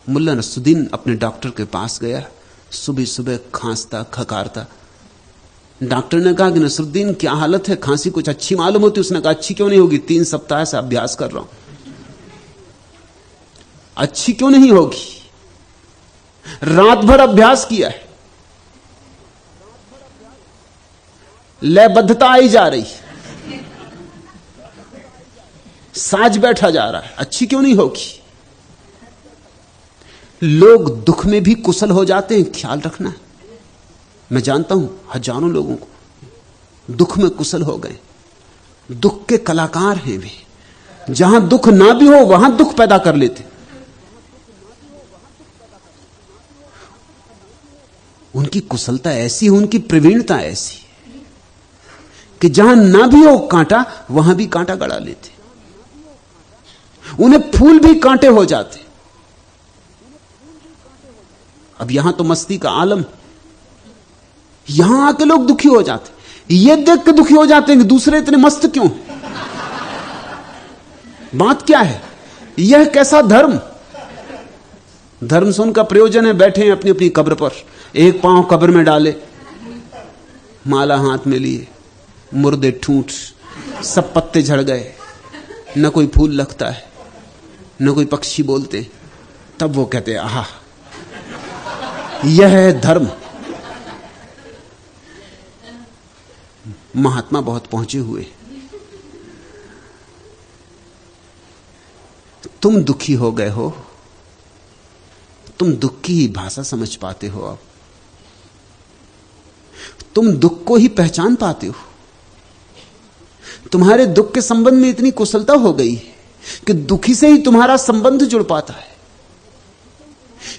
मुल्ला नसरुद्दीन अपने डॉक्टर के पास गया, सुबह सुबह खांसता खकारता। डॉक्टर ने कहा कि नसरुद्दीन क्या हालत है, खांसी कुछ अच्छी मालूम होती? उसने कहा अच्छी क्यों नहीं होगी, 3 सप्ताह से अभ्यास कर रहा हूं। अच्छी क्यों नहीं होगी? रात भर अभ्यास किया है, लयबद्धता आई जा रही, साज बैठा जा रहा है, अच्छी क्यों नहीं होगी? लोग दुख में भी कुशल हो जाते हैं, ख्याल रखना। मैं जानता हूं हजारों लोगों को दुख में कुशल हो गए, दुख के कलाकार हैं वे। जहां दुख ना भी हो वहां दुख पैदा कर लेते। उनकी कुशलता ऐसी है, उनकी प्रवीणता ऐसी है कि जहां ना भी हो कांटा वहां भी कांटा गड़ा लेते। उन्हें फूल भी कांटे हो जाते। अब यहां तो मस्ती का आलम, यहां आके लोग दुखी हो जाते, ये देख के दुखी हो जाते हैं कि दूसरे इतने मस्त क्यों। बात क्या है? यह कैसा धर्म? धर्म से उनका प्रयोजन है, बैठे हैं अपनी अपनी कब्र पर, एक पांव कब्र में डाले, माला हाथ में लिए, मुर्दे ठूंठ, सब पत्ते झड़ गए, न कोई फूल लगता है, न कोई पक्षी बोलते। तब वो कहते हैं आहा, यह है धर्म। महात्मा बहुत पहुंचे हुए। तुम दुखी हो गए हो, तुम दुख की ही भाषा समझ पाते हो। अब तुम दुख को ही पहचान पाते हो। तुम्हारे दुख के संबंध में इतनी कुशलता हो गई कि दुखी से ही तुम्हारा संबंध जुड़ पाता है।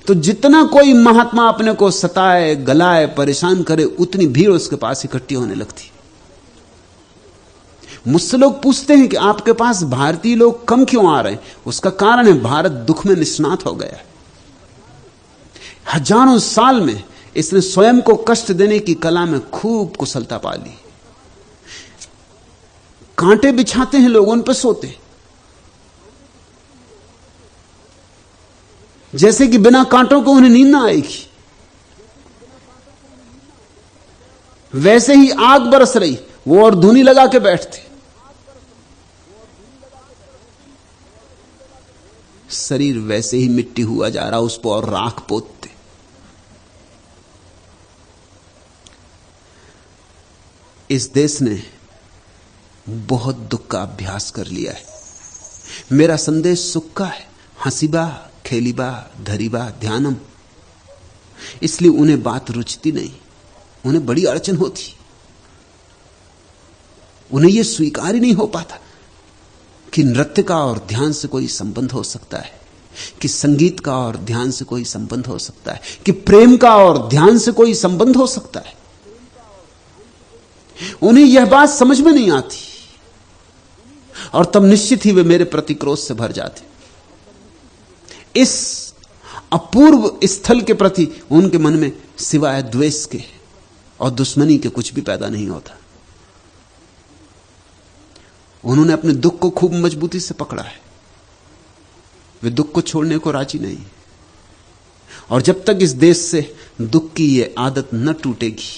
तो जितना कोई महात्मा अपने को सताए, गलाए, परेशान करे, उतनी भीड़ उसके पास इकट्ठी होने लगती। मुझसे लोग पूछते हैं कि आपके पास भारतीय लोग कम क्यों आ रहे हैं? उसका कारण है भारत दुख में निष्णात हो गया है। हजारों साल में इसने स्वयं को कष्ट देने की कला में खूब कुशलता पा ली। कांटे बिछाते हैं लोग, उन पर सोते, जैसे कि बिना कांटों को उन्हें नींद ना आएगी। वैसे ही आग बरस रही, वो और धुनी लगा के बैठते। शरीर वैसे ही मिट्टी हुआ जा रहा, उस पर और राख पोतते। इस देश ने बहुत दुख का अभ्यास कर लिया है। मेरा संदेश सुख का है, हंसीबा, खेलीबा, धरीबा, ध्यानम। इसलिए उन्हें बात रुचती नहीं, उन्हें बड़ी अड़चन होती। उन्हें यह स्वीकार ही नहीं हो पाता कि नृत्य का और ध्यान से कोई संबंध हो सकता है, कि संगीत का और ध्यान से कोई संबंध हो सकता है, कि प्रेम का और ध्यान से कोई संबंध हो सकता है। उन्हें यह बात समझ में नहीं आती, और तब निश्चित ही वे मेरे प्रति क्रोध से भर जाते। इस अपूर्व स्थल के प्रति उनके मन में सिवाय द्वेष के और दुश्मनी के कुछ भी पैदा नहीं होता। उन्होंने अपने दुख को खूब मजबूती से पकड़ा है, वे दुख को छोड़ने को राजी नहीं। और जब तक इस देश से दुख की यह आदत न टूटेगी,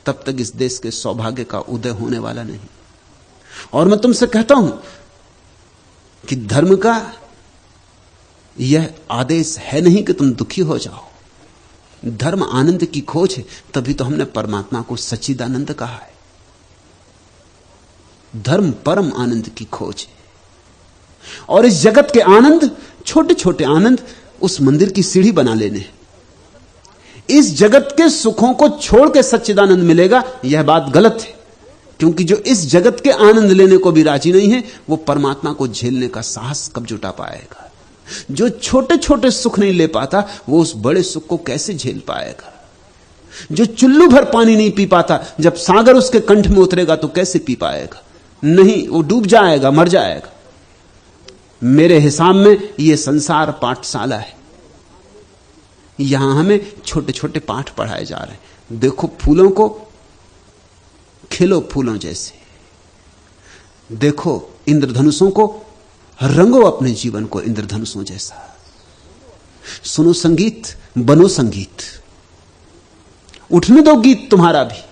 तब तक इस देश के सौभाग्य का उदय होने वाला नहीं। और मैं तुमसे कहता हूं कि धर्म का यह आदेश है नहीं कि तुम दुखी हो जाओ। धर्म आनंद की खोज है, तभी तो हमने परमात्मा को सच्चिदानंद कहा है। धर्म परम आनंद की खोज है। और इस जगत के आनंद, छोटे छोटे आनंद, उस मंदिर की सीढ़ी बना लेने। इस जगत के सुखों को छोड़ के सच्चिदानंद मिलेगा, यह बात गलत है। क्योंकि जो इस जगत के आनंद लेने को भी राजी नहीं है, वो परमात्मा को झेलने का साहस कब जुटा पाएगा। जो छोटे छोटे सुख नहीं ले पाता, वो उस बड़े सुख को कैसे झेल पाएगा। जो चुल्लू भर पानी नहीं पी पाता, जब सागर उसके कंठ में उतरेगा तो कैसे पी पाएगा? नहीं, वो डूब जाएगा, मर जाएगा। मेरे हिसाब में यह संसार पाठशाला है। यहां हमें छोटे छोटे पाठ पढ़ाए जा रहे हैं। देखो फूलों को, खिलो फूलों जैसे। देखो इंद्रधनुषों को, रंगो अपने जीवन को इंद्रधनुषों जैसा। सुनो संगीत, बनो संगीत। उठने दो गीत तुम्हारा भी।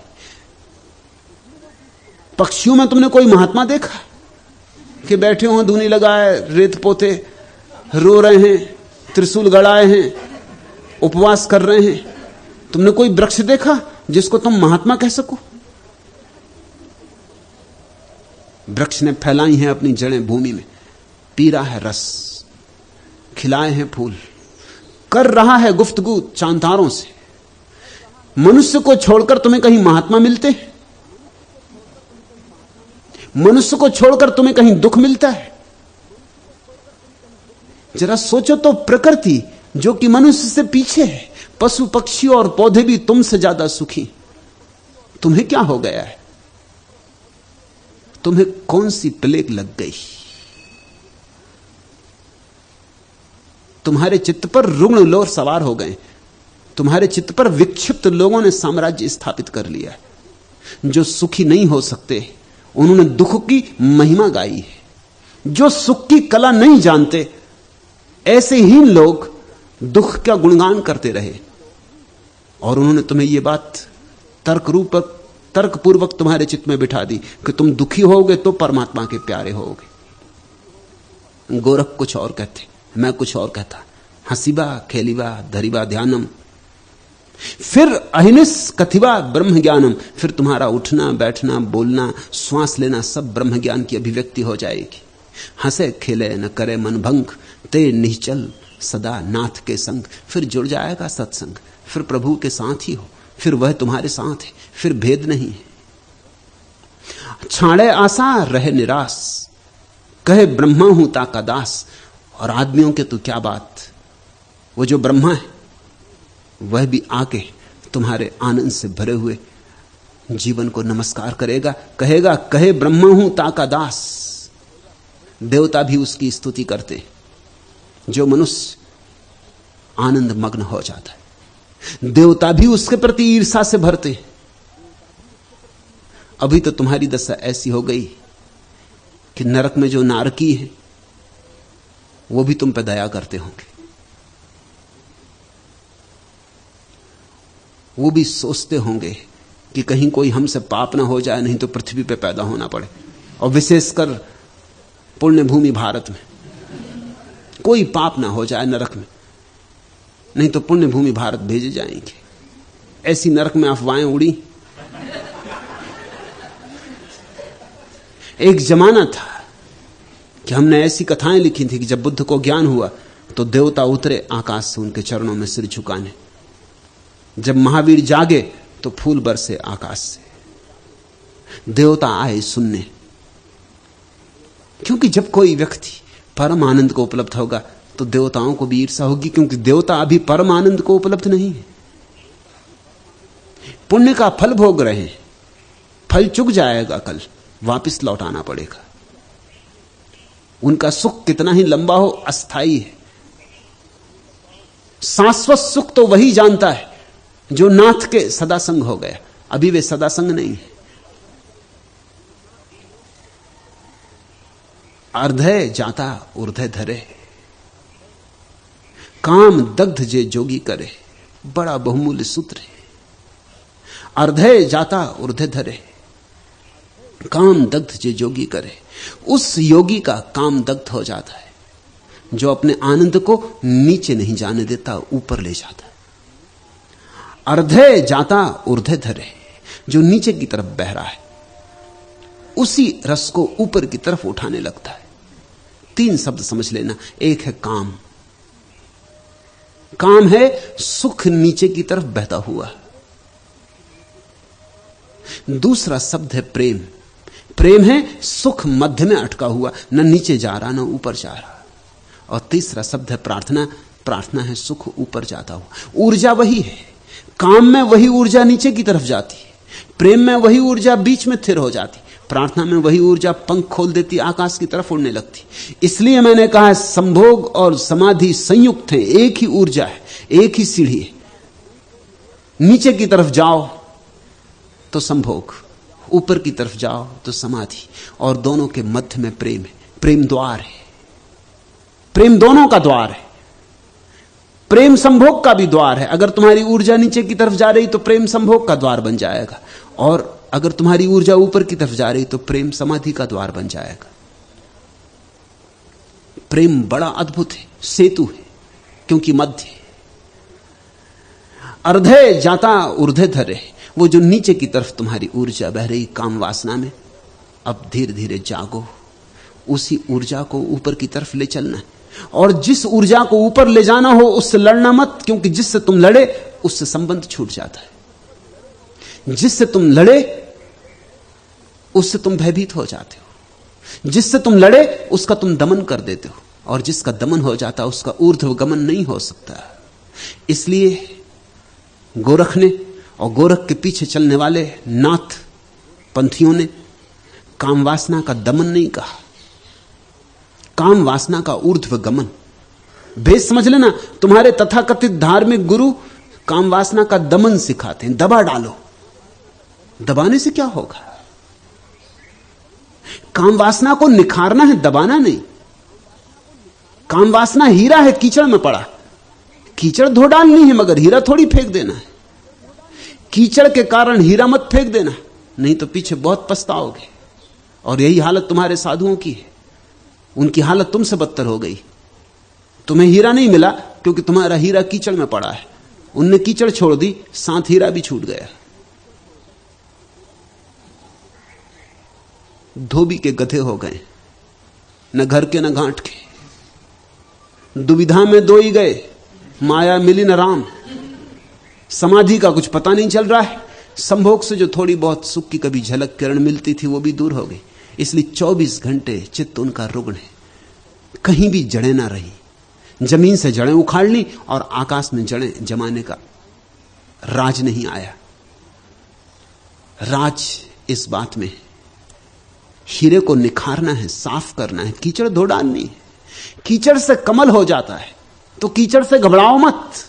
पक्षियों में तुमने कोई महात्मा देखा कि बैठे हो धुनी लगाए, रेत पोते, रो रहे हैं, त्रिशूल गड़ाए हैं, उपवास कर रहे हैं? तुमने कोई वृक्ष देखा जिसको तुम महात्मा कह सको? वृक्ष ने फैलाई हैं अपनी जड़ें भूमि में, पी रहा है रस, खिलाए हैं फूल, कर रहा है गुफ्तगू चांतारों से। मनुष्य को छोड़कर तुम्हें कहीं महात्मा मिलते हैं? मनुष्य को छोड़कर तुम्हें कहीं दुख मिलता है? जरा सोचो तो, प्रकृति जो कि मनुष्य से पीछे है, पशु पक्षी और पौधे भी तुमसे ज्यादा सुखी, तुम्हें क्या हो गया है? तुम्हें कौन सी प्लेग लग गई? तुम्हारे चित्त पर रुग्ण लोर सवार हो गए, तुम्हारे चित्त पर विक्षिप्त लोगों ने साम्राज्य स्थापित कर लिया है। जो सुखी नहीं हो सकते उन्होंने दुख की महिमा गाई है, जो सुख की कला नहीं जानते ऐसे ही लोग दुख का गुणगान करते रहे, और उन्होंने तुम्हें यह बात तर्कपूर्वक तुम्हारे चित्त में बिठा दी कि तुम दुखी होगे तो परमात्मा के प्यारे होगे। गोरख कुछ और कहते, मैं कुछ और कहता। हसीबा खेलीबा धरीबा ध्यानम, फिर अहिनिस कथिबा ब्रह्म ज्ञानम, फिर तुम्हारा उठना बैठना बोलना श्वास लेना सब ब्रह्म ज्ञान की अभिव्यक्ति हो जाएगी। हंसे खेले न करे मन भंग, ते निश्चल सदा नाथ के संग, फिर जुड़ जाएगा सत्संग, फिर प्रभु के साथ ही हो, फिर वह तुम्हारे साथ है, फिर भेद नहीं है। छाड़े आशा रहे निराश, कहे ब्रह्मा हूं ताका दास। और आदमियों के तो क्या बात, वो जो ब्रह्मा है वह भी आके तुम्हारे आनंद से भरे हुए जीवन को नमस्कार करेगा, कहेगा कहे ब्रह्मा हूं ताका दास। देवता भी उसकी स्तुति करते। जो मनुष्य आनंद मग्न हो जाता है देवता भी उसके प्रति ईर्ष्या से भरते। अभी तो तुम्हारी दशा ऐसी हो गई कि नरक में जो नारकी है वो भी तुम पर दया करते होंगे, वो भी सोचते होंगे कि कहीं कोई हमसे पाप ना हो जाए, नहीं तो पृथ्वी पे पैदा होना पड़े। और विशेषकर पुण्य भूमि भारत में कोई पाप ना हो जाए नरक में, नहीं तो पुण्य भूमि भारत भेजे जाएंगे। ऐसी नरक में अफवाहें उड़ी। एक जमाना था कि हमने ऐसी कथाएं लिखी थी कि जब बुद्ध को ज्ञान हुआ तो देवता उतरे आकाश से उनके चरणों में सिर झुकाने। जब महावीर जागे तो फूल बरसे आकाश से, देवता आए सुनने। क्योंकि जब कोई व्यक्ति परम आनंद को उपलब्ध होगा तो देवताओं को भी ईर्ष्या होगी, क्योंकि देवता अभी परम आनंद को उपलब्ध नहीं है, पुण्य का फल भोग रहे हैं। फल चुक जाएगा, कल वापस लौटाना पड़ेगा। उनका सुख कितना ही लंबा हो अस्थाई है। शाश्वत सुख तो वही जानता है जो नाथ के सदा संग हो गया। अभी वे सदा संग नहीं है। अर्धे जाता ऊर्ध्वे धरे, काम दग्ध जे जोगी करे, बड़ा बहुमूल्य सूत्र है। अर्धे जाता ऊर्ध्वे धरे, काम दग्ध जे जोगी करे। उस योगी का काम दग्ध हो जाता है जो अपने आनंद को नीचे नहीं जाने देता, ऊपर ले जाता है। अर्धे जाता ऊर्ध्वे धरे, जो नीचे की तरफ बह रहा है उसी रस को ऊपर की तरफ उठाने लगता है। 3 शब्द समझ लेना। एक है काम, काम है सुख नीचे की तरफ बहता हुआ। दूसरा शब्द है प्रेम, प्रेम है सुख मध्य में अटका हुआ, न नीचे जा रहा न ऊपर जा रहा। और तीसरा शब्द है प्रार्थना, प्रार्थना है सुख ऊपर जाता हुआ। ऊर्जा वही है, काम में वही ऊर्जा नीचे की तरफ जाती है, प्रेम में वही ऊर्जा बीच में स्थिर हो जाती, प्रार्थना में वही ऊर्जा पंख खोल देती, आकाश की तरफ उड़ने लगती। इसलिए मैंने कहा संभोग और समाधि संयुक्त हैं, एक ही ऊर्जा है, एक ही सीढ़ी है। नीचे की तरफ जाओ तो संभोग, ऊपर की तरफ जाओ तो समाधि, और दोनों के मध्य में प्रेम है। प्रेम द्वार है, प्रेम दोनों का द्वार है। प्रेम संभोग का भी द्वार है। अगर तुम्हारी ऊर्जा नीचे की तरफ जा रही तो प्रेम संभोग का द्वार बन जाएगा, और अगर तुम्हारी ऊर्जा ऊपर की तरफ जा रही तो प्रेम समाधि का द्वार बन जाएगा। प्रेम बड़ा अद्भुत है, सेतु है, क्योंकि मध्य है। अर्धे जाता ऊर्ध्वे धरे, वो जो नीचे की तरफ तुम्हारी ऊर्जा बह रही काम वासना में, अब धीरे धीरे जागो, उसी ऊर्जा को ऊपर की तरफ ले चलना है। और जिस ऊर्जा को ऊपर ले जाना हो उससे लड़ना मत, क्योंकि जिससे तुम लड़े उससे संबंध छूट जाता है। जिससे तुम लड़े उससे तुम भयभीत हो जाते हो, जिससे तुम लड़े उसका तुम दमन कर देते हो, और जिसका दमन हो जाता उसका ऊर्ध्वगमन नहीं हो सकता। इसलिए गोरख ने और गोरख के पीछे चलने वाले नाथ पंथियों ने काम वासना का दमन नहीं कहा, काम वासना का ऊर्ध्व गमन। भेद समझ लेना, तुम्हारे तथाकथित धार्मिक गुरु काम वासना का दमन सिखाते हैं, दबा डालो। दबाने से क्या होगा? काम वासना को निखारना है, दबाना नहीं। काम वासना हीरा है, कीचड़ में पड़ा, कीचड़ धो डालनी है, मगर हीरा थोड़ी फेंक देना है। कीचड़ के कारण हीरा मत फेंक देना, नहीं तो पीछे बहुत पछताओगे। और यही हालत तुम्हारे साधुओं की है, उनकी हालत तुमसे बदतर हो गई। तुम्हें हीरा नहीं मिला क्योंकि तुम्हारा हीरा कीचड़ में पड़ा है, उनने कीचड़ छोड़ दी, साथ हीरा भी छूट गया। धोबी के गधे हो गए, न घर के न घाट के, दुविधा में दो ही गए, माया मिली न राम। समाधि का कुछ पता नहीं चल रहा है, संभोग से जो थोड़ी बहुत सुख की कभी झलक किरण मिलती थी वो भी दूर हो गई। इसलिए 24 घंटे चित्त उनका रुग्ण है, कहीं भी जड़ें ना रही। जमीन से जड़ें उखाड़ ली और आकाश में जड़ें जमाने का राज नहीं आया। राज इस बात में है, हीरे को निखारना है, साफ करना है, कीचड़ धो डालनी है। कीचड़ से कमल हो जाता है, तो कीचड़ से घबराओ मत।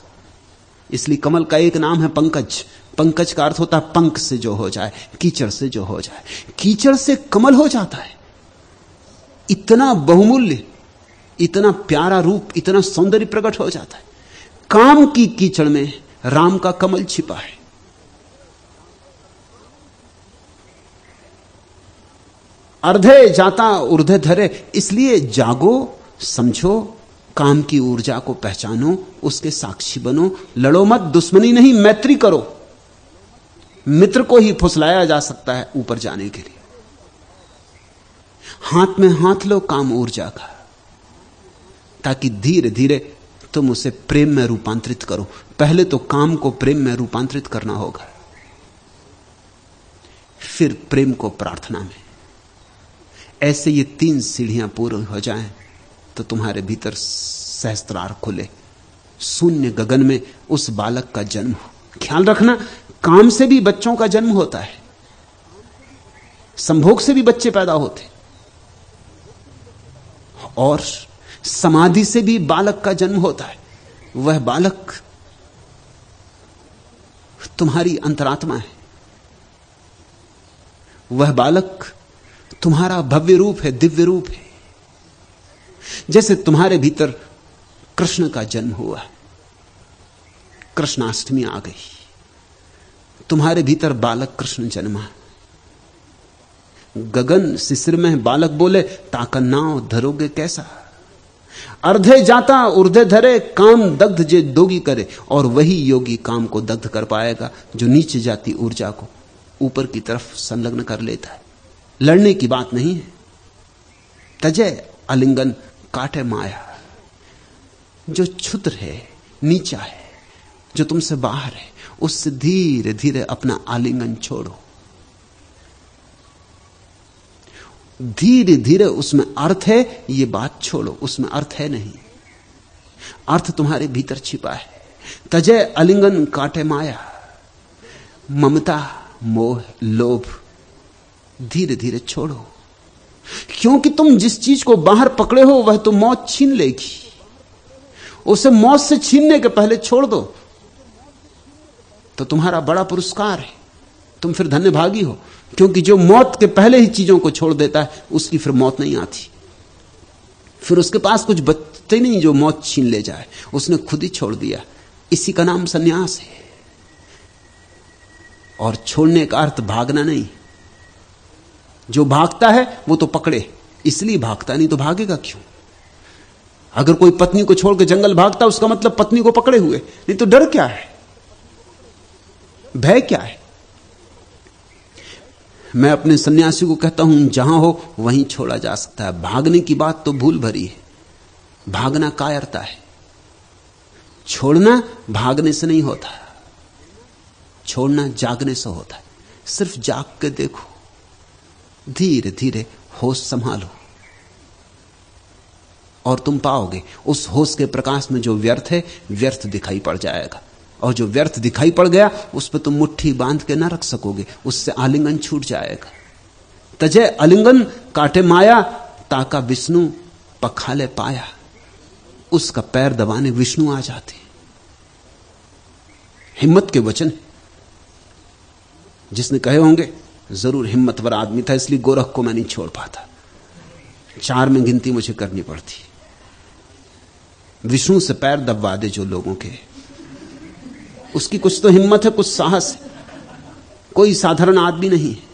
इसलिए कमल का एक नाम है पंकज। पंकज का अर्थ होता है पंख से जो हो जाए, कीचड़ से जो हो जाए। कीचड़ से कमल हो जाता है। इतना बहुमूल्य, इतना प्यारा रूप, इतना सौंदर्य प्रकट हो जाता है। काम की कीचड़ में राम का कमल छिपा है। अर्धे जाता ऊर्ध्वे धरे, इसलिए जागो, समझो, काम की ऊर्जा को पहचानो, उसके साक्षी बनो। लड़ो मत, दुश्मनी नहीं, मैत्री करो। मित्र को ही फुसलाया जा सकता है ऊपर जाने के लिए। हाथ में हाथ लो काम ऊर्जा का, ताकि धीरे धीरे तुम उसे प्रेम में रूपांतरित करो। पहले तो काम को प्रेम में रूपांतरित करना होगा, फिर प्रेम को प्रार्थना में। ऐसे ये 3 सीढ़ियां पूरी हो जाएं तो तुम्हारे भीतर सहस्त्रार खुले, शून्य गगन में उस बालक का जन्म हो। ख्याल रखना, काम से भी बच्चों का जन्म होता है, संभोग से भी बच्चे पैदा होते, और समाधि से भी बालक का जन्म होता है। वह बालक तुम्हारी अंतरात्मा है, वह बालक तुम्हारा भव्य रूप है, दिव्य रूप है। जैसे तुम्हारे भीतर कृष्ण का जन्म हुआ, कृष्णाष्टमी आ गई, तुम्हारे भीतर बालक कृष्ण जन्मा। गगन शिशिर में बालक बोले, ताका नाव धरोगे कैसा। अर्धे जाता ऊर्ध्वे धरे, काम दग्ध जे दोगी करे। और वही योगी काम को दग्ध कर पाएगा जो नीचे जाती ऊर्जा को ऊपर की तरफ संलग्न कर लेता है। लड़ने की बात नहीं है। तजय आलिंगन काटे माया। जो क्षुद्र है, नीचा है, जो तुमसे बाहर है, उससे धीरे धीरे अपना आलिंगन छोड़ो। धीरे धीरे उसमें अर्थ है, ये बात छोड़ो, उसमें अर्थ है नहीं। अर्थ तुम्हारे भीतर छिपा है। तजय आलिंगन काटे माया। ममता, मोह, लोभ धीरे धीरे छोड़ो, क्योंकि तुम जिस चीज को बाहर पकड़े हो वह तो मौत छीन लेगी। उसे मौत से छीनने के पहले छोड़ दो तो तुम्हारा बड़ा पुरस्कार है, तुम फिर धन्यभागी हो। क्योंकि जो मौत के पहले ही चीजों को छोड़ देता है उसकी फिर मौत नहीं आती, फिर उसके पास कुछ बचते नहीं जो मौत छीन ले जाए। उसने खुद ही छोड़ दिया। इसी का नाम सन्यास है। और छोड़ने का अर्थ भागना नहीं। जो भागता है वो तो पकड़े इसलिए भागता, नहीं तो भागेगा क्यों। अगर कोई पत्नी को छोड़ के जंगल भागता उसका मतलब पत्नी को पकड़े हुए, नहीं तो डर क्या है, भय क्या है। मैं अपने सन्यासी को कहता हूं जहां हो वहीं छोड़ा जा सकता है। भागने की बात तो भूल भरी है, भागना कायरता है। छोड़ना भागने से नहीं होता, छोड़ना जागने से होता है। सिर्फ जाग के देखो, धीरे धीरे होश संभालो और तुम पाओगे उस होश के प्रकाश में जो व्यर्थ है व्यर्थ दिखाई पड़ जाएगा। और जो व्यर्थ दिखाई पड़ गया उस पर तुम मुट्ठी बांध के ना रख सकोगे, उससे आलिंगन छूट जाएगा। तजय अलिंगन काटे माया, ताका विष्णु पखाले पाया। उसका पैर दबाने विष्णु आ जाते। हिम्मत के वचन जिसने कहे होंगे जरूर हिम्मतवर आदमी था, इसलिए गोरख को मैं नहीं छोड़ पाता, 4 में गिनती मुझे करनी पड़ती। विष्णु से पैर दबवा दे जो लोगों के, उसकी कुछ तो हिम्मत है, कुछ साहस है, कोई साधारण आदमी नहीं है।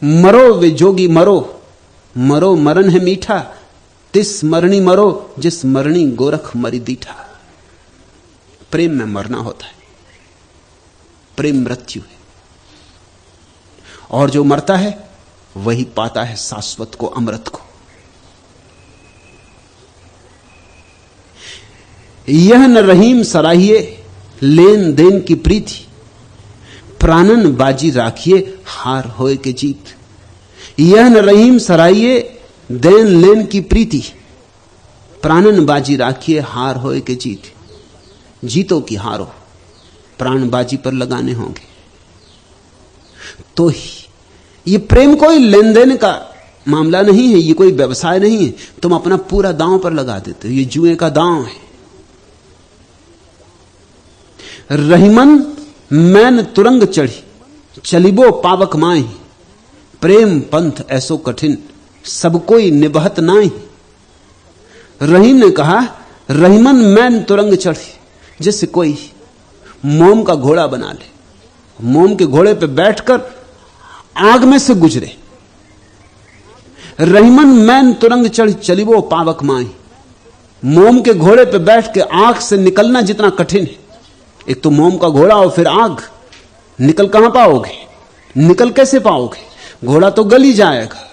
मरो वे जोगी मरो, मरो मरण है मीठा, तिस मरणी मरो, जिस मरणी गोरख मरी दीठा। प्रेम में मरना होता है, प्रेम मृत्यु है, और जो मरता है वही पाता है शाश्वत को, अमृत को। यह न रहीम सराहिए लेन देन की प्रीति, प्राणन बाजी राखिए हार होए के जीत। यह न रहीम सराहिए देन लेन की प्रीति, प्राणन बाजी राखिए हार होए के जीत। जीतो की हारो, प्राण बाजी पर लगाने होंगे तो ही। ये प्रेम कोई लेन देन का मामला नहीं है, ये कोई व्यवसाय नहीं है, तुम अपना पूरा दांव पर लगा देते हो, ये जुए का दांव है। रहीमन मैन तुरंग चढ़ी, चलिबो पावक माही, प्रेम पंथ ऐसो कठिन, सब कोई निबहत नाही। रहीम ने कहा, रहीमन मैन तुरंग चढ़ी, जैसे कोई मोम का घोड़ा बना ले, मोम के घोड़े पे बैठकर आग में से गुजरे। रहीमन मैन तुरंग चढ़ी, चलिबो पावक माही। मोम के घोड़े पे बैठ के आग से निकलना जितना कठिन है, एक तो मोम का घोड़ा और फिर आग, निकल कहां पाओगे, निकल कैसे पाओगे, घोड़ा तो गल ही जाएगा।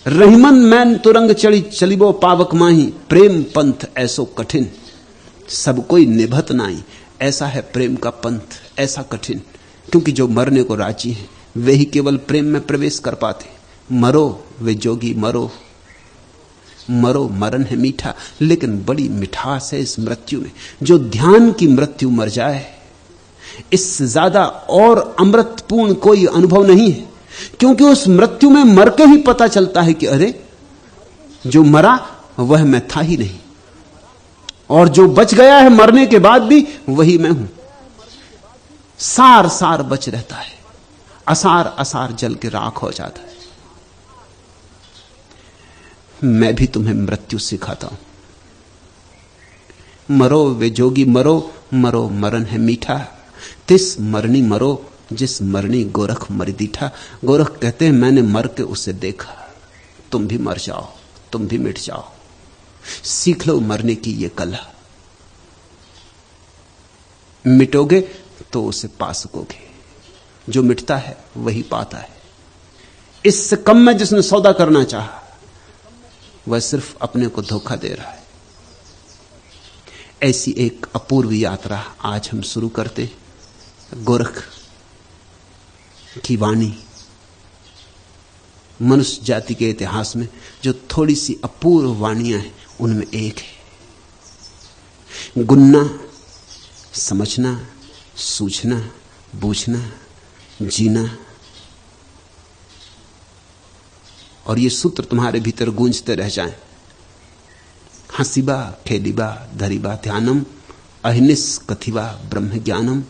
रहीमन मैन तुरंग चढ़ी, चलिबो पावक माही, प्रेम पंथ ऐसो कठिन, सब कोई निभत नाई। ऐसा है प्रेम का पंथ, ऐसा कठिन, क्योंकि जो मरने को राजी है वे ही केवल प्रेम में प्रवेश कर पाते। मरो वे जोगी मरो, मरो मरण है मीठा, लेकिन बड़ी मिठास है इस मृत्यु में। जो ध्यान की मृत्यु मर जाए, इससे ज्यादा और अमृतपूर्ण कोई अनुभव नहीं है, क्योंकि उस मृत्यु में मर के ही पता चलता है कि अरे जो मरा वह मैं था ही नहीं, और जो बच गया है मरने के बाद भी वही मैं हूं। सार सार बच रहता है, असार असार जल के राख हो जाता है। मैं भी तुम्हें मृत्यु सिखाता हूं। मरो वे जोगी मरो, मरो मरण है मीठा, तिस मरनी मरो, जिस मरनी गोरख मर दीठा। गोरख कहते हैं मैंने मर के उसे देखा, तुम भी मर जाओ, तुम भी मिट जाओ, सीख लो मरने की ये कला। मिटोगे तो उसे पा सकोगे, जो मिटता है वही पाता है। इससे कम में जिसने सौदा करना चाहा वह सिर्फ अपने को धोखा दे रहा है। ऐसी एक अपूर्व यात्रा आज हम शुरू करते। गोरख की वाणी मनुष्य जाति के इतिहास में जो थोड़ी सी अपूर्व वाणियां हैं उनमें एक है। गुनना, समझना, सूझना, बूझना, जीना, और ये सूत्र तुम्हारे भीतर गूंजते रह जाएं। हंसीबा खेलीबा धरीबा ध्यानम, अहिनिस कथिबा ब्रह्म ज्ञानम।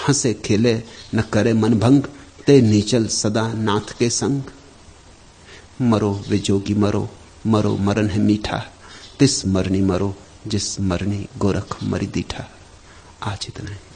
हंसे खेले न करे मन भंग, ते नीचल सदा नाथ के संग। मरो वे जोगी मरो, मरो मरण है मीठा, तिस मरनी मरो, जिस मरनी गोरख मरी दीठा। आज इतना है।